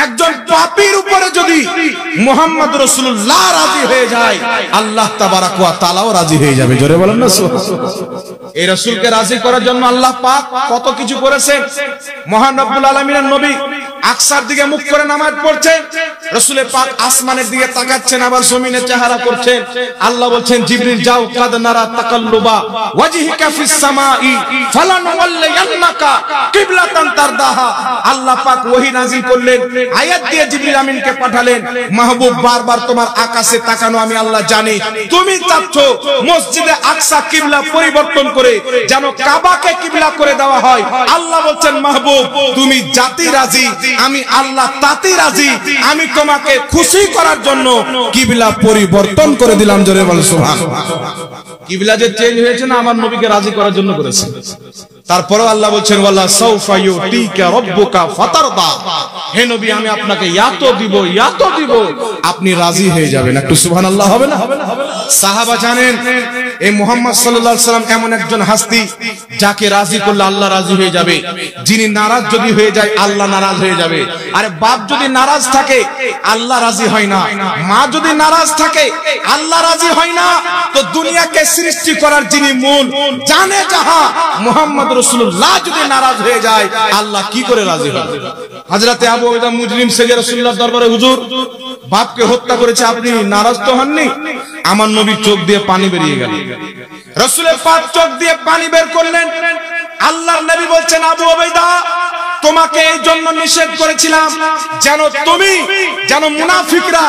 একজন পাপীর উপরে যদি মুহাম্মদ রাসূলুল্লাহ রাজি হয়ে যায় আল্লাহ তাবারাক ওয়া তাআলাও রাজি হয়ে যাবে। জোরে বলেন না সুবহানাল্লাহ। এই রাসূলকে রাজি করার জন্য আল্লাহ পাক কত কিছু করেছেন। মহান রব্বুল আলামিনের নবী আকসার দিকে মুখ করে নামাজ পড়ছেন, রাসূল পাক আসমানের দিকে তাকাচ্ছেন, আবার জমিনে চেহারা করছেন। আল্লাহ বলছেন জিবরিল যাও, কাদ নারা তাকাল্লুবা ওয়াজহিকা ফিস সামাই ফালানুওয়াল্লিয়ান্নাকা কিবলাতান তারদাহা। আল্লাহ পাক ওহী নাযিল করলেন, আয়াত দিয়ে জিবরিল আমিনকে পাঠালেন, মাহবুব বারবার তোমার আকাশে তাকানো আমি আল্লাহ জানি, তুমি চাচ্ছ মসজিদে আকসা কিবলা পরিবর্তন করে যেন কাবাকে কিবলা করে দেওয়া হয়। আল্লাহ বলছেন মাহবুব তুমি জাতি রাজি, আমি আল্লাহ তাতে রাজি, আমি তোমাকে খুশি করার জন্য কিবলা পরিবর্তন করে দিলাম। জোরে বল সুবহানাল্লাহ। কিবলা যে চেঞ্জ হয়েছে না আমার নবীকে রাজি করার জন্য করেছে। তারপরেও আল্লাহ বলছেন ওয়ালা সাউফা ইউতিকা রাব্বুকা ফাতারদা, হে নবী আমি আপনাকে এত দিব আপনি রাজি হয়ে যাবেন। একটু সুবহানাল্লাহ হবে না? সাহাবা জানেন এই মুহাম্মদ সাল্লাল্লাহু আলাইহি ওয়াসাল্লাম এমন একজন হাস্তি যাকে রাজি করলে আল্লাহ রাজি হয়ে যাবে, যিনি নারাজ যদি হয়ে যায় আল্লাহ নারাজ হয়ে যাবে। আরে বাপ যদি নারাজ থাকে আল্লাহ রাজি হয় না, মা যদি নারাজ থাকে আল্লাহ রাজি হয় না, তো দুনিয়াকে সৃষ্টি করার যিনি মূল জানে যাহা মুহাম্মদ রাসূলুল্লাহ যদি নারাজ হয়ে যায় আল্লাহ কি করে রাজি হবে? হযরতে আবু উবাইদা মুজরিম সেজে রাসূলুল্লাহর দরবারে, হুজুর বাপকে হত্যা করেছে, আপনি নারাজ তো হননি? আমার নবী চোখ দিয়ে পানি বেরিয়ে গেল। রাসূলের পাক চোখ দিয়ে পানি বের করলেন। আল্লাহর নবী বলছেন আবু উবাইদা তোমাকে এই জন্য নিষেধ করেছিলাম যেন মুনাফিকরা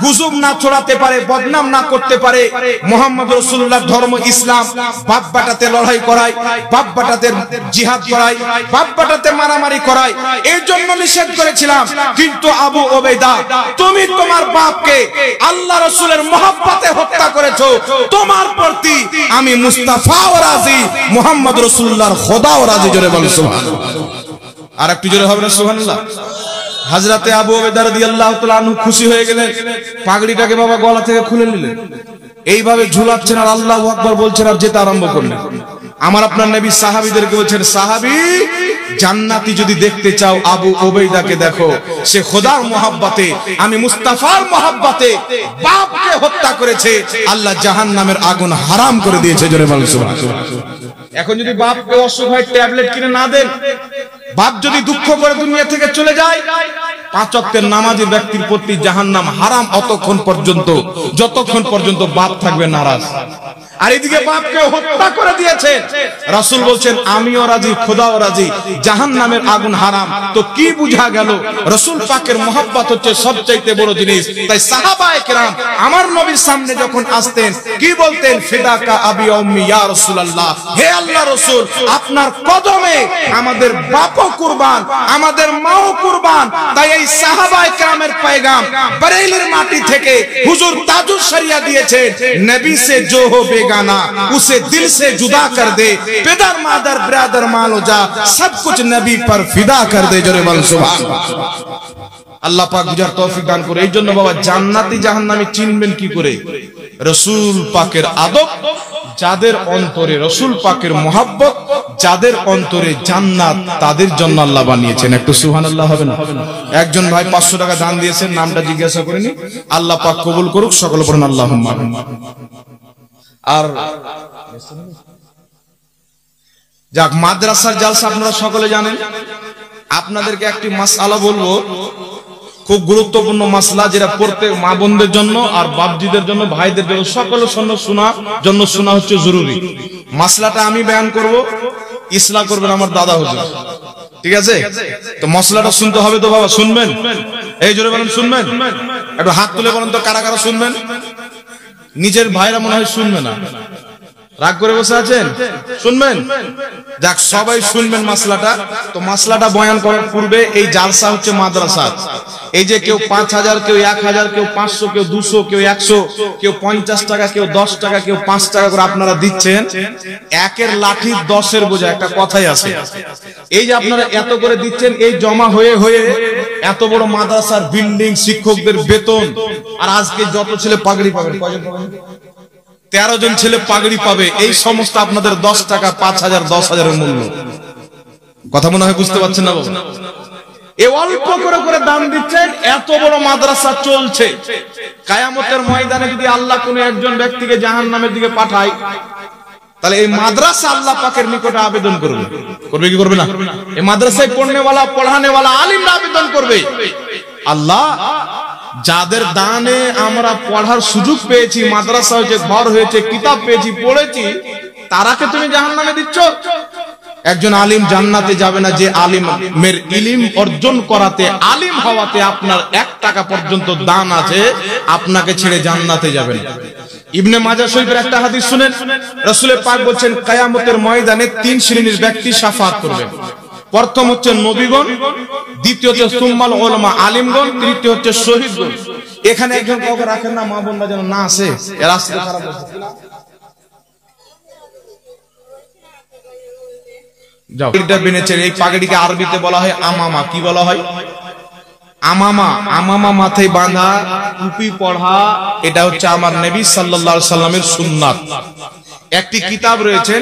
গুজব না ছড়াতে পারে, বদনাম না করতে পারে। মুহাম্মদ রাসূলুল্লাহর ধর্ম ইসলাম, বাপ বাটাতে লড়াই করায়, বাপ বাটাতে জিহাদ করায়, বাপ বাটাতে মারামারি করায়, এই জন্য নিষেধ করেছিলাম। কিন্তু আবু উবাইদা তুমি তোমার বাপকে আল্লাহ রাসূলের মহব্বতে হত্যা করেছো, তোমার প্রতি আমি মুস্তাফাও রাজি, মুহাম্মদ রাসূলুল্লাহর খোদাও রাজি। জোরে বল সুবহানাল্লাহ। আর একটু জোরে হবে না সুবহানাল্লাহ? হযরতে আবু উবাইদা রাদিয়াল্লাহু তাআলা আনহু খুশি হয়ে গেলেন, পাগড়িটাকে বাবা গলা থেকে খুলে নিলেন, এইভাবে ঝুলাচ্ছেন আর আল্লাহু আকবার বলছেন আর যেতে আরম্ভ করলেন। আমার আপনার নবী সাহাবীদেরকে বলছেন, সাহাবী জান্নাতি যদি দেখতে চাও আবু উবাইদাকে দেখো, সে খোদার মহব্বতে, আমি মুস্তাফার মহব্বতে বাপকে হত্যা করেছে, আল্লাহ জাহান্নামের আগুন হারাম করে দিয়েছে। জোরে বলুন সুবহানাল্লাহ। এখন যদি বাপকে অসুখ হয় ট্যাবলেট কিনে না দেন, বাপ যদি দুঃখ করে দুনিয়া থেকে চলে যায়, 5 ওয়াক্তের নামাজি ব্যক্তির প্রতি জাহান্নাম হারাম অতক্ষণ পর্যন্ত যতক্ষণ পর্যন্ত বাপ থাকবে নারাজ। আর এদিকে বাপকে হত্যা করে দিয়েছে, রাসূল বলছেন আমিও রাজি, খোদাও রাজি, জাহান্নামের আগুন হারাম। তো কি বুঝা গেল? রাসূল পাকের মহব্বত হচ্ছে সবচাইতে বড় জিনিস। তাই সাহাবায়ে কেরাম আমার নবীর সামনে যখন আসতেন কি বলতেন? ফিদাকা আবি ওয়া উম্মি ইয়া রাসূলুল্লাহ, হে আল্লাহ রাসূল, আপনার কদমে আমাদের বাপও কুরবান, আমাদের মাও কুরবান। তাই এই সাহাবায়ে কেরামের পয়গাম বরেলির মাটি থেকে হুজুর তাজুল শরিয়া দিয়েছেন, নবী সে जो हो बेगाना उसे दिल से जुदा कर दे, पिदर मादर ब्रदर मालो जा, सब कुछ नबी पर फिदा कर दे। जोरे बोल सुभान আল্লাহ পাক বুঝার তৌফিক দান করে। এই জন্য বাবা জান্নাতি জাহান্নামী চিনবেন কি করে? রাসূল পাকের আদব যাদের অন্তরে, রাসূল পাকের মহব্বত যাদের অন্তরে, জান্নাত তাদের জন্য আল্লাহ বানিয়েছেন। একটু সুবহানাল্লাহ হবে না? একজন ভাই 500 টাকা দান দিয়েছেন, নামটা জিজ্ঞাসা করিনি, আল্লাহ পাক কবুল করুক, সকলে পড়ুন আল্লাহুম্মা আমিন। আর যাক, মাদ্রাসার জালসা আপনারা সকলে জানেন। আপনাদেরকে একটি মাসআলা বলবো, খুব গুরুত্বপূর্ণ মাসলা, যেটা প্রত্যেক মা বোনদের জন্য আর বাপজিদের জন্য, ভাইদের জন্য, সকলের জন্য শোনা হচ্ছে জরুরি। মাসলাটা আমি বয়ান করব, ইসলাহ করবেন আমার দাদা হুজুর, ঠিক আছে? তো মশলাটা শুনতে হবে তো বাবা, শুনবেন? এই জোরে বলেন শুনবেন? একটু হাত তুলে বলেন তো কারা কারা শুনবেন? নিজের ভাইরা মনে হয় শুনবে না, রাগ করে বসে আছেন? শুনবেন? যাক, সবাই শুনবেন মাসলাটা। তো মাসলাটা বয়ান করার পূর্বে, এই জালসা হচ্ছে মাদ্রাসা। এই যে কেউ 5000, কেউ 1000, কেউ 500, কেউ 200, কেউ 100, কেউ 50 টাকা, কেউ 10 টাকা, কেউ 5 টাকা করে আপনারা দিচ্ছেন, একের লাঠি 10-এর বোঝা, একটা কথাই আছে। এই যে আপনারা এত করে দিচ্ছেন, এই জমা হয়ে হয়ে এত বড় মাদ্রাসার বিল্ডিং, শিক্ষকদের বেতন, আর আজকে যত ছেলে পাগড়ি পাবেন, কয়জন পাবেন? 13 জন ছেলে পাগড়ি পাবে, এই সমস্ত আপনাদের 10 টাকা, 5000, 10,000 এর মূল্য। কথা মনে হয় বুঝতে পারছেন না বাবা? এই অল্প করে করে দান দিচ্ছেন, এত বড় মাদ্রাসা চলছে। কিয়ামতের ময়দানে যদি আল্লাহ কোনো একজন ব্যক্তিকে জাহান্নামের দিকে পাঠায়, তাহলে এই মাদ্রাসা আল্লাহ পাকের নিকটে আবেদন করবে। করবে কি করবে না? এই মাদ্রাসায় পড়নেওয়ালা, পড়ানেওয়ালা আলিমরা আবেদন করবে, আল্লাহ যাদের দানে আমরা পড়ার সুযোগ পেয়েছি, মাদ্রাসা হয়েছে, ঘর হয়েছে, কিতাব পেয়েছি, পড়েছি, তারাকে তুমি জাহান্নামে দিচ্ছ। একজন আলিম জান্নাতে যাবে না যে আলিমের ইলম অর্জন করাতে, আলিম হওয়াতে আপনার 1 টাকা পর্যন্ত দান আছে, আপনাকে ছেড়ে জান্নাতে যাবে না। ইবনে মাজাহ শরীফের একটা হাদিস শুনেন, রাসূল পাক বলেন কিয়ামতের ময়দানে 3 শ্রেণীর ব্যক্তি শাফাআত করবেন। প্রথম হচ্ছে নবীগণ, দ্বিতীয় হচ্ছে সুম্মাল উলামা আলিমগণ, তৃতীয় হচ্ছে শহীদগণ। এখানে একজন কাউকে রাখেন না, মা বোনরা যেন না আসে, এর রাস্তা খারাপ হচ্ছে। যাও, এটা বেনেছেন, এই পাগড়িকে আরবিতে বলা হয় আমামা। কি বলা হয়? আমামা। আমামা মাথায় বাঁধা, টুপি পড়া, এটা হচ্ছে আমার নবী সাল্লাল্লাহু আলাইহি সাল্লামের সুন্নাত। একটি কিতাব রয়েছে,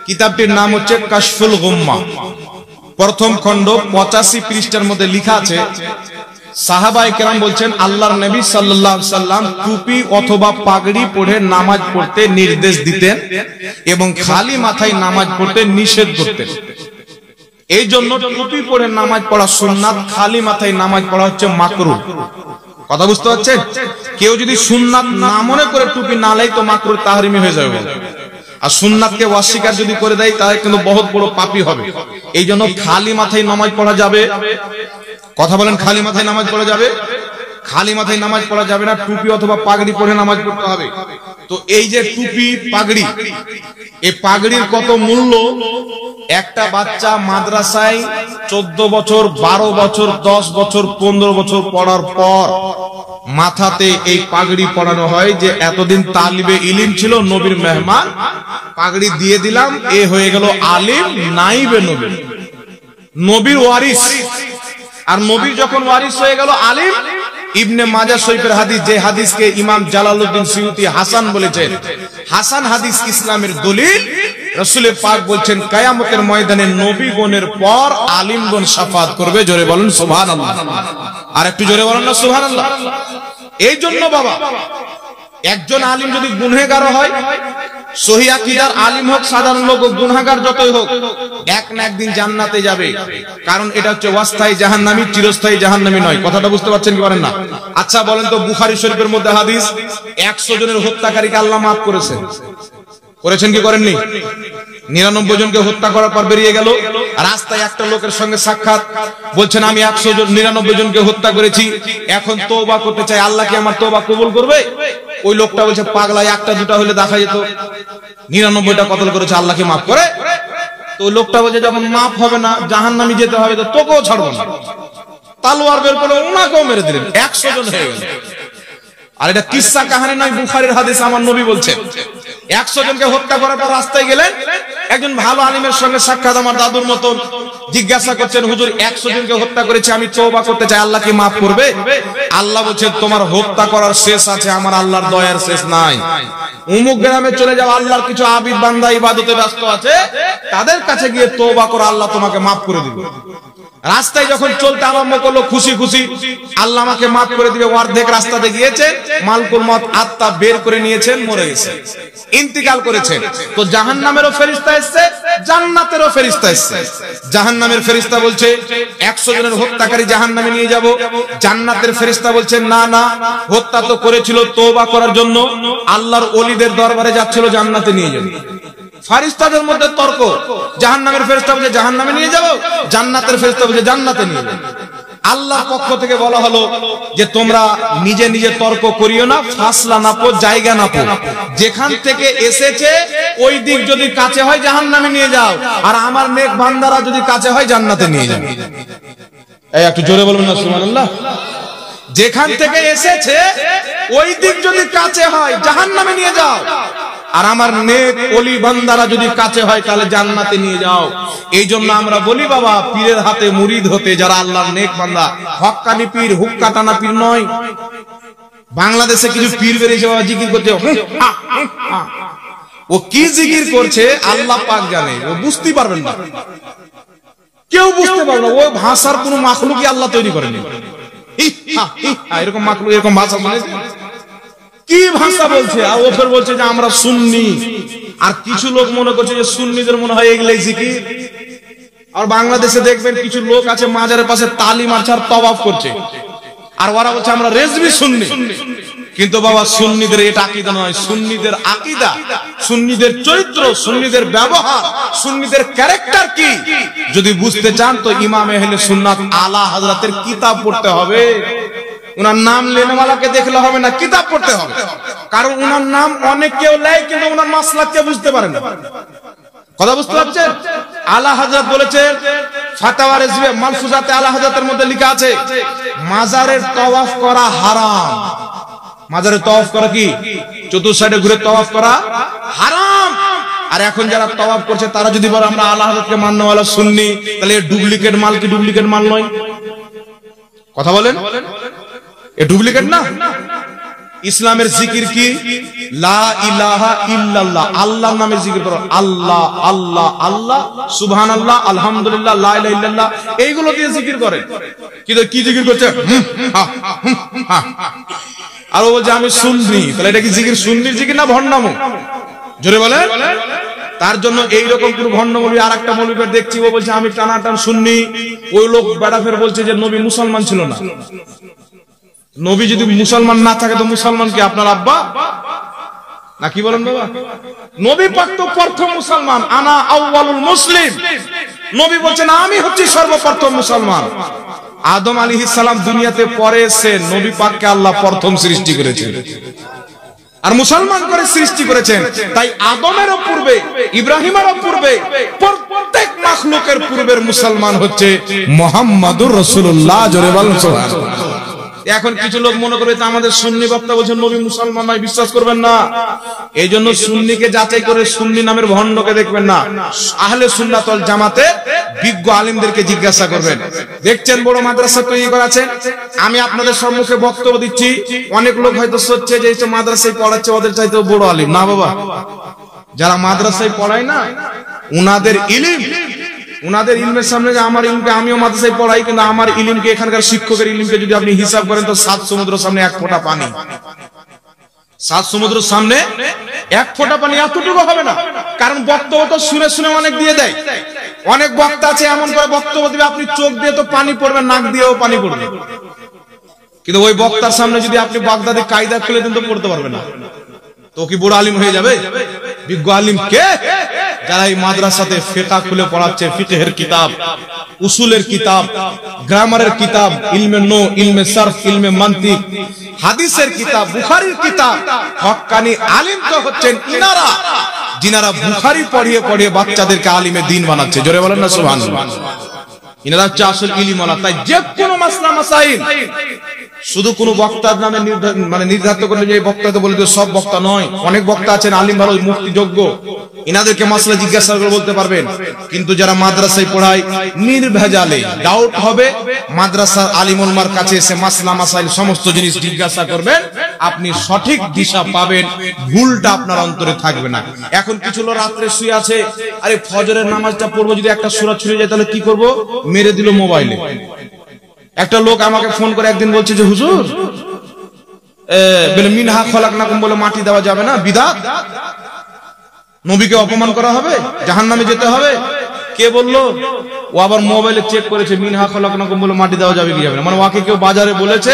কিতাবটির নাম হচ্ছে কাশফুল গুম্মা। প্রথম খণ্ড 85 পৃষ্ঠার মধ্যে লেখা আছে, সাহাবায়ে কেরাম বলছেন আল্লাহর নবী সাল্লাল্লাহু আলাইহি সাল্লাম টুপি অথবা পাগড়ি পরে নামাজ পড়তে নির্দেশ দিতেন এবং খালি মাথায় নামাজ পড়তে নিষেধ করতেন। এই জন্য টুপি পরে নামাজ পড়া সুন্নাত, খালি মাথায় নামাজ পড়া হচ্ছে মাকরুহ। কথা বুঝতে পারছেন? কেউ যদি সুন্নাত না মনে করে টুপি না লাই, তো মাকরুহ তাহরিমি হয়ে যাবে। আর সুন্নাতকে অস্বীকার যদি করে দেয়, তাহলে কিন্তু বহুত বড় পাপী হবে। এই জন্য খালি মাথায় নামাজ পড়া যাবে। কথা বলেন, খালি মাথায় নামাজ পড়া যাবে? খালি মাথায় নামাজ পড়া যাবে না, টুপি অথবা পাগড়ি পরে নামাজ পড়তে হবে। তো এই যে টুপি, পাগড়ি, এই পাগড়ির কত মূল্য! একটা বাচ্চা মাদ্রাসায় 14 বছর, 12 বছর, 10 বছর, 15 বছর পড়ার পর মাথাতে এই পাগড়ি পরানো হয়, যে এতদিন তালিবে ইলম ছিল, নবীর মেহমান, পাগড়ি দিয়ে দিলাম, এ হয়ে গেল আলিম, নাইবে নবী, নবীর ওয়ারিস। আর নবী যখন ওয়ারিস হয়ে গেল আলিম, ইবনে মাজাহ শরীফের হাদিস, যে হাদিসকে ইমাম জালালউদ্দিন সুয়ুতি হাসান বলেছেন, হাসান হাদিস ইসলামের দলিল, রাসূল পাক বলছেন কিয়ামতের ময়দানে নবীগণের পর আলিমগণ শাফাআত করবে। জোরে বলেন সুবহানাল্লাহ। আর একটু জোরে বলেন না সুবহানাল্লাহ। এই জন্য বাবা, একজন আলিম যদি গুনহগার হয়, সহিহ আকীদার আলিম হোক, সাধারণ লোক হোক, গুনাহগার যতই হোক, এক না একদিন জান্নাতে যাবে। কারণ এটা হচ্ছে অস্থায়ী জাহান্নামী, চিরস্থায়ী জাহান্নামী নয়। কথাটা বুঝতে পারছেন কি পারেন না? আচ্ছা বলেন তো, বুখারী শরীফের মধ্যে হাদিস, 100 জনের হত্যাকারীকে আল্লাহ maaf করেছেন। করেছেন কি করেননি? 99 জনকে হত্যা করার পর বেরিয়ে গেল, রাস্তায় একটা লোকের সঙ্গে সাক্ষাৎ, বলছেন আমি 99 জনকে হত্যা করেছি, এখন তওবা করতে চাই, আল্লাহ কি আমার তওবা কবুল করবে? ওই লোকটা বলছে পাগলা, একটা দুটা হলে দেখা যেত, 99টা কতল করেছে, আল্লাহ কি maaf করে? তো ওই লোকটা বলছে যখন maaf হবে না, জাহান্নামে যেতে হবে, তো তোকেও ছাড়বো না। তালোয়ার বের করে ওনাকেও মেরে দিলেন, 100 জন হয়ে গেল। আর এটা কিসসা কাহিনী নয়, বুখারীর হাদিস, আমার নবী বলছেন। 100 জনকে হত্যা করার পর রাস্তায় গেলেন, একজন ভালো আলিমের সঙ্গে সাক্ষাৎ, আমার দাদুর মতন, জিজ্ঞাসা করছেন হুজুর 100 জনকে হত্যা করেছি, আমি তওবা করতে চাই, আল্লাহ কি maaf করবে? আল্লাহ বলছেন তোমার হত্যা করার শেষ আছে, আমার আল্লাহর দয়ার শেষ নাই। অমুক গ্রামে চলে যাও, আল্লাহর কিছু আবিদ বান্দা ইবাদতে ব্যস্ত আছে, তাদের কাছে গিয়ে তওবা করো, আল্লাহ তোমাকে maaf করে দিবে। রাস্তায় যখন চলতে আরম্ভ করলো, খুশি খুশি, আল্লাহ আমাকে maaf করে দিবে, অর্ধেক রাস্তাতে গিয়েছে, মালকুল মউত আত্মা বের করে নিয়েছেন, মরে গেছে, ইন্তিকাল করেছেন। তো জাহান্নামেরও ফেরেশতা এসেছে, জান্নাতেরও ফেরেশতা এসেছে। জাহান্নামের ফেরেশতা বলছে 100 জনের হত্যাকারী জাহান্নামে নিয়ে যাব। জান্নাতের ফেরেশতা বলছেন না না, হত্যা তো করেছিল তওবা করার জন্য, আল্লাহর ওলিদের দরবারে যাচ্ছিল, জান্নাতে নিয়ে যাবে। ফেরেশতাদের মধ্যে তর্ক, জাহান্নামের ফেরেশতা বলছে জাহান্নামে নিয়ে যাব, জান্নাতের ফেরেশতা বলছে জান্নাতে নিয়ে যাব। আল্লাহর পক্ষ থেকে বলা হলো যে তোমরা নিজে নিজে তর্ক করিও না, ফাসলা নাপো, জায়গা নাপো, যেখান থেকে এসেছে ওই দিক যদি কাছে হয় জাহান্নামে নিয়ে যাও, আর আমার নেক বান্দারা যদি কাছে হয় জান্নাতে নিয়ে যাও। এই একটু জোরে বলবেন না সুবহানাল্লাহ। যেখান থেকে এসেছে ওই দিক যদি কাছে হয় জাহান্নামে নিয়ে যাও, আর আমার নেক ওলি বান্দারা যদি কাছে হয় তাহলে জান্নাতে নিয়ে যাও। এই জন্য আমরা বলি বাবা, পীরের হাতে মুরিদ হতে যারা আল্লাহর নেক বান্দা, হক্কানি পীর, হুক্কা টানা পীর নয়। বাংলাদেশে কিছু পীর বেরিয়েছে বাবা, জিকির করছে, ও কি জিকির করছে আল্লাহ পাক জানে, ও বুঝতে পারবেন না, কেউ বুঝতে পারবে না। ওই ভাষার কোন মাখলুকই আল্লাহ তৈরি করেনি। এরকম মাখলুক, এরকম ভাষা শুনেছে? কি ভাষা বলছে? আর ও ফের বলছে যে আমরা সুন্নি। আর কিছু লোক মনে করছে যে সুন্নিদের মনে হয় এগুলাই জিকির। আর বাংলাদেশে দেখবেন কিছু লোক আছে মাজারের পাশে তালি মারছে আর তওয়াফ করছে, আর ওরা বলছে আমরা রেজভি সুন্নি। কিন্তু বাবা সুন্নিদের এটা আকীদা নয়। সুন্নিদের আকীদা, সুন্নিদের চরিত্র, সুন্নিদের ব্যবহার, সুন্নিদের ক্যারেক্টার কি যদি বুঝতে চান তো ইমাম আহলে সুন্নাত আলা হযরতের কিতাব পড়তে হবে। উনার নাম লেনেওয়ালাকে দেখলে হবে না, কিতাব পড়তে হবে। কারণ উনার নাম অনেক কেউ লেয়, কিন্তু উনার মাসলাককে বুঝতে পারে না। কথা বুঝতে পারছেন? আলা হযরত বলেছেন, ফাতাওয়া রিজভি মালফুজাতে আলা হযরতের মধ্যে লেখা আছে মাজারের তওয়াফ করা হারাম। মাজারের তওয়াফ করা কি? চতুর্থ সাইডে ঘুরে তওয়াফ করা হারাম। আর এখন যারা তওয়াফ করছে তারা যদি বলে আমরা আলা হযরতকে মাননেওয়ালা সুন্নি, তাহলে ডুপ্লিকেট মাল কি ডুপ্লিকেট মাল নয়? কথা বলেন, এ ডুপ্লিকেট না? ইসলামের জিকির কি? লা ইলাহা ইল্লাল্লাহ, আল্লাহর নামে জিকির করো, আল্লাহ আল্লাহ আল্লাহ, সুবহানাল্লাহ, আলহামদুলিল্লাহ, লা ইলাহা ইল্লাল্লাহ, এইগুলো দিয়ে জিকির করে। কিন্তু কি জিকির করছে? আর ও বলছে আমি সুন্নি। তাহলে এটা কি জিকির? সুন্নির জিকির না ভণ্ডামো? জোরে বলে। তার জন্য এইরকম কোন ভণ্ড মৌলবি, আর একটা মৌলবি দেখছি ও বলছে আমি টানাটান সুন্নি। ওই লোক বেড়া ফের বলছে যে নবী মুসলমান ছিল না। নবী যদি মুসলমান না থাকে তো মুসলমান কি আপনার আব্বা না? কি বলেন বাবা? নবী পাক তো প্রথম মুসলমান, আনা আউয়ালুল মুসলিম। নবী বলছেন আমি হচ্ছি সর্বপ্রথম মুসলমান। আদম আলাইহিস সালাম দুনিয়াতে পরে এসেছেন, নবী পাককে আল্লাহ প্রথম সৃষ্টি করেছেন আর মুসলমান করে সৃষ্টি করেছেন। তাই আদমেরও পূর্বে, ইব্রাহিমেরও পূর্বে, প্রত্যেক মাখলুকের পূর্বের মুসলমান হচ্ছে মুহাম্মাদুর রাসূলুল্লাহ। জোরে বলেন সুবহানাল্লাহ। এখন কিছু লোক মনে করবে যে আমাদের সুন্নি বক্তা বলছেন নবী মুসলমান নয়, বিশ্বাস করবেন না। এই জন্য সুন্নিকে যাচাই করে সুন্নি নামের ভণ্ডকে দেখবেন না, আহলে সুন্নাত ওয়াল জামাতের বিজ্ঞ আলেমদেরকে জিজ্ঞাসা করবেন। দেখছেন বড় মাদ্রাসা তৈরি করা আছে, আমি আপনাদের সম্মুখে বক্তব্য দিচ্ছি, অনেক লোক হয়তো সোচছে যে এই মাদ্রাসায় পড়াচ্ছে ওদের চাইতেও বড় আলেম। না বাবা, যারা মাদ্রাসায় পড়ায় না, উনাদের ইলমের সামনে যে আমার ইলমকে আমিও মাদ্রাসায় পড়াই, কিন্তু আমার ইলমকে এখানকার শিক্ষকের ইলমকে যদি আপনি হিসাব করেন তো 7 সমুদ্রের সামনে 1 ফোঁটা পানি। 7 সমুদ্রের সামনে 1 ফোঁটা পানি এতটুকু হবে না। কারণ বক্তব্য তো শুনে শুনে অনেক দিয়ে দেয়। অনেক বক্তা আছে এমন করে বক্তব্য দিবে আপনি চোখ দিয়ে তো পানি পড়বে, নাক দিয়েও পানি পড়বে, কিন্তু ওই বক্তার সামনে যদি আপনি বাগদাদি কায়দা খুলে দেন তো পড়তে পারবে না। তো কি বড় আলিম হয়ে যাবে? বিজ্ঞ আলিম কে? যারা এই মাদ্রাসাতে ফিকহ খুলে পড়াচ্ছে, ফিকহের কিতাব, উসুলের কিতাব, গ্রামারের কিতাব, ইলমে নো, ইলমে সরফ, ইলমে মান্তিক, হাদিসের কিতাব, বুখারীর কিতাব। হক্কানি আলিম তো হচ্ছেন ইনারা, যিনারা বুখারী পড়িয়ে পড়িয়ে বাচ্চাদেরকে আলিমে দ্বীন বানাচ্ছে। জোরে বলেন না সুবহানাল্লাহ। ইনারা হচ্ছে আসল ইলিমওয়ালা। তাই যে কোনো মাসলা মাসাইল শুধু কোন বক্তার নামে নির্ধারিত করলে যে বক্তা তো বলে সব বক্তা নয়, অনেক বক্তা আছেন আলিম ভালো মুফতি যোগ্য, ইনাদেরকে মাসলা জিজ্ঞাসা করে বলতে পারবেন। কিন্তু যারা মাদ্রাসায় পড়ায় নির্ভেজালে ডাউট হবে, মাদ্রাসার আলিম উলমার কাছে এসে মাসলা মাসাইল সমস্ত জিনিস জিজ্ঞাসা করবেন, আপনি সঠিক দিশা পাবেন, ভুলটা আপনার অন্তরে থাকবে না। এখন কিছু লোক রাত্রে শুয়ে আছে, আরে ফজরের নামাজটা পড়বো, যদি একটা সূরা ছুঁড়ে যায় তাহলে কি করব? মেরে দিল মোবাইলে। একটা লোক আমাকে ফোন করে একদিন বলছে যে হুজুর বলে মিনহা খলাকনাকুম বলে মাটি দেওয়া যাবে না, বিদআত, নবীকে অপমান করা হবে, জাহান্নামে যেতে হবে। কে বললো? ও আবার মোবাইলে চেক করেছে মিনহা খলাকনাকুম বলে মাটি দেওয়া যাবে কি যাবে না, মানে ওকে কেউ বাজারে বলেছে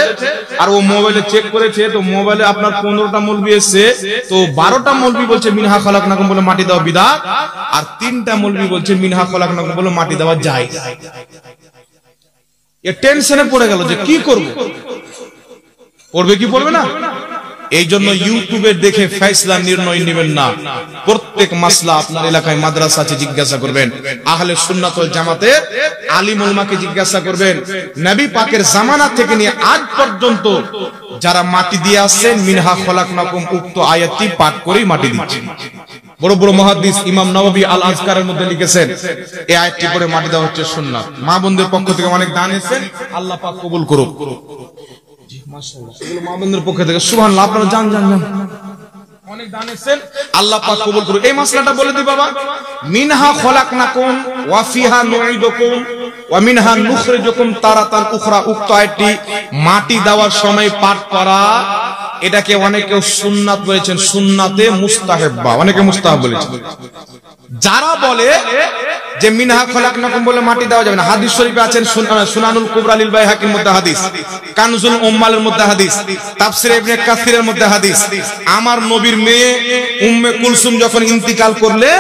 আর ও মোবাইলে চেক করেছে। তো মোবাইলে আপনার 15টা মৌলবি এসছে, তো 12টা মৌলবি বলছে মিনহা খলাকনাকুম বলে মাটি দেওয়া বিদআত, আর 3টা মৌলবি বলছে মিনহা খলাকনাকুম বলে মাটি দেওয়া জায়েজ। এ টেনশনে পড়ে গেল যে কি করব, পড়বে কি পড়বে না। এই জন্য ইউটিউবে দেখে ফয়সালা নির্ণয় নেবেন না। প্রত্যেক মাসলা আপনার এলাকায় মাদ্রাসা আছে, জিজ্ঞাসা করবেন। আহলে সুন্নাত ওয়াল জামাতের আলিম উলমাকে জিজ্ঞাসা করবেন। নবী পাকের জামানা থেকে নিয়ে আজ পর্যন্ত যারা মাটি দিয়ে আসছেন, মিনহা খলাকনাকুম উক্ত আয়াতটি পাঠ করেই মাটি দিচ্ছেন। বড় বড় মুহাদ্দিস ইমাম নববী আল আজকারের মধ্যে লিখেছেন এই আয়াতটি পড়ে মাটি দেওয়া হচ্ছে সুন্নাত। মা বোনদের পক্ষ থেকে অনেক দান এসেছেন, আল্লাহ পাক কবুল করুক। জি মাশাআল্লাহ, এগুলো মা বোনদের পক্ষ থেকে সুবহানাল্লাহ। আপনারা জান অনেক দান এসেছেন, আল্লাহ পাক কবুল করুক। এই মাসলাটা বলে দিই বাবা, মিনহা খলাকনাকুম ওয়া ফিহা নুঈদুকুম ওয়া মিনহা নুখরিজুকুম তারাতান উখরা। উক্ত আয়াতটি মাটি দেওয়ার সময় পাঠ করা, এটাকে অনেকে সুন্নাত বলেছেন, সুন্নাতে মুস্তাহাব্বা, অনেকে মুস্তাহাব বলেছেন। যারা বলে যে মিনহা খলাকনাকুম বলে মাটি দেওয়া যাবে না, হাদিস শরীফে আছেন সুনানুল কুবরা লিল বাইহাকির মধ্যে হাদিস, কানজুল উম্মালের মধ্যে হাদিস, তাফসীর ইবনে কাসিরের মধ্যে হাদিস। আমার নবীর মেয়ে উম্মে কুলসুম যখন ইন্তিকাল করলে,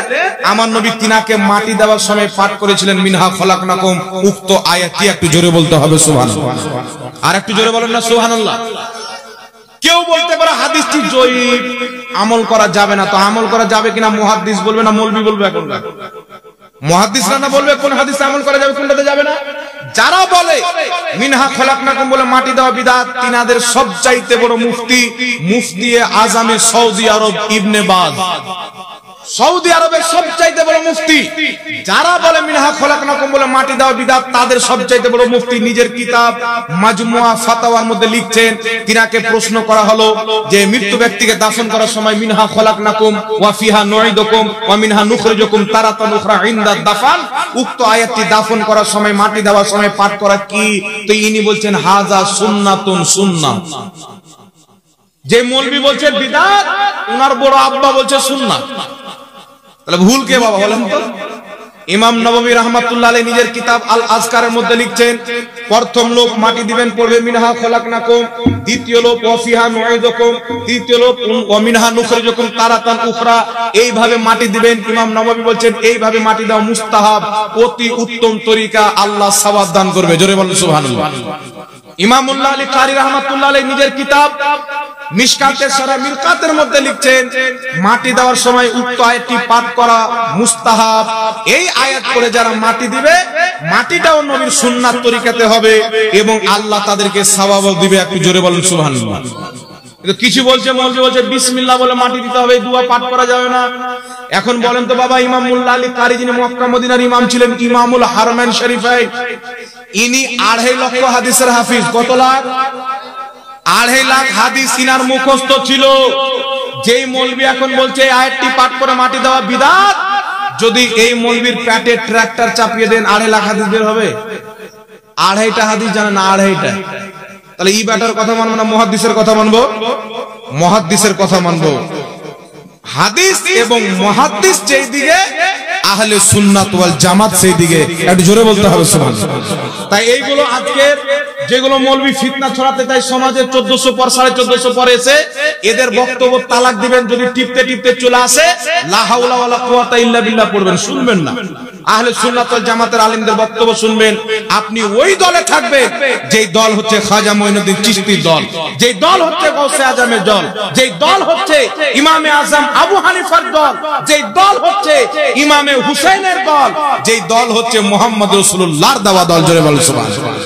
আমার নবী তিনাকে মাটি দেওয়ার সময় পাঠ করেছিলেন মিনহা খলাকনাকুম উক্ত আয়াতটি। একটু জোরে বলতে হবে সুবহানাল্লাহ, আর একটু জোরে বলেন না সুবহানাল্লাহ। কেউ বলতে পারে হাদিসটি জয়ীফ, আমল করা যাবে না। তো আমল করা যাবে কিনা মুহাদ্দিস বলবে না মৌলবি বলবে? এখন মুহাদ্দিসরা না বলবে কোন হাদিসে আমল করা যাবে, কোনটাতে যাবে না। যারা বলে মিনহা খলাকনাকুম বলে মাটি দেওয়া বিদআত, তিনাদের সবচাইতে বড় মুফতি মুফতি আজমে সৌদি আরব ইবনে বাজ, সৌদি আরবের সবচাইতে বড় মুফতি। যারা বলে মিনহা খলাকনাকুম বলে মাটি দেওয়া বিদআত, তাদের সবচাইতে বড় মুফতি নিজের কিতাব মাজমুআ ফাতাওয়ার মধ্যে লিখছেন। তিনাকে প্রশ্ন করা হলো যে মৃত্যু ব্যক্তিকে দাফন করার সময় মিনহা খলাকনাকুম ওয়া ফিহা নুঈদুকুম ওয়া মিনহা নুখরিজুকুম তারাতান উখরা ইনদা দাফান, উক্ত আয়াতটি দাফন করার সময় মাটি দেওয়ার সময় পাঠ করা কি? তো ইনি বলছেন হাযা সুন্নাতুন সুন্নাহ। যে মৌলবি বলছে বিদআত, উনার বড় আব্বা বলছে সুন্নাহ। তাহলে ভুল কে বাবা বলেন তো? ইমাম নববী রাহমাতুল্লাহ আলাইহি নিজের কিতাব আল আজকারের মধ্যে লিখছেন, প্রথম লোক মাটি দিবেন পড়বে মিনহা খলাকনাকুম, দ্বিতীয় লোক ওয়া ফিহা নুঈদুকুম, তৃতীয় লোক ওয়া মিনহা নুখরিজুকুম তারাতান উখরা। এইভাবে মাটি দিবেন। ইমাম নববী বলছেন এইভাবে মাটি দেওয়া মুস্তাহাব, অতি উত্তম তরিকা, আল্লাহ সওয়াব দান করবে। জোরে বলেন সুবহানাল্লাহ। ইমামুল্লাহ আলী কারি রাহমাতুল্লাহ আলাইহি নিজের কিতাব মিশকাতের সূরা মিরকাতের মধ্যে লিখছেন মাটি দেওয়ার সময় উক্ত আয়াতটি পাঠ করা মুস্তাহাব। এই আয়াত করে যারা মাটি দিবে, মাটিটাও নবীর সুন্নাত তরিকাতে হবে এবং আল্লাহ তাদেরকে সওয়াবও দিবে। একটু জোরে বলেন সুবহানাল্লাহ। কিন্তু কিছু বলছে মৌলবি বলছে বিসমিল্লাহ বলে মাটি দিতে হবে, দোয়া পাঠ করা যাবে না। এখন বলেন তো বাবা, ইমামুল্লাহ আলী কারি যিনি মক্কা মদিনার ইমাম ছিলেন, ইমামুল হারমাইন শরীফাইন, ইনি 2.5 লক্ষ হাদিসের হাফিজ। কত লাখ? 2.5 লাখ হাদিস ইনার মুখস্থ ছিল। যেই মৌলবি এখন বলছে এই আয়াতটি পাঠ করে মাটি দেওয়া বিদআত, যদি এই মৌলবির পেটে ট্রাক্টর চাপিয়ে দেন 2.5 লাখ হাদিস বের হবে। 2.5টা হাদিস জানেন না, 2.5টা। তাহলে এই ব্যাটার কথা মানবো না মুহাদ্দিসের কথা মানবো? মুহাদ্দিসের কথা মানবো। হাদিস এবং মুহাদ্দিস যেই দিকে, আহলে সুন্নাত ওয়াল জামাত সেই দিকে। একটু জোরে বলতে হবে সুবহানাল্লাহ। তাই এইগুলো আজকের যেগুলো মৌলবি ফিতনা ছড়াতে চায় সমাজে 1400 পর 1450 পরে এসে এদের বক্তব্য তালাক দিবেন, যদি টিপতে টিপতে চলে আসে লা হাওলা ওয়ালা কুওয়াতা ইল্লা বিল্লাহ পড়বেন, শুনবেন না। আহলে সুন্নাত ওয়াল জামাতের আলেমদের বক্তব্য শুনবেন, আপনি ওই দলে থাকবেন যেই দল হচ্ছে খাজা মঈনুদ্দিন চিশতির দল, যেই দল হচ্ছে গাউসে আজমের দল, যেই দল হচ্ছে ইমামে আজম আবু হানিফার দল, যেই দল হচ্ছে ইমামে হুসাইনের দল, যেই দল হচ্ছে মুহাম্মদ রাসূলুল্লাহর দাওয়া দল। জোরে বলেন সুবহানাল্লাহ।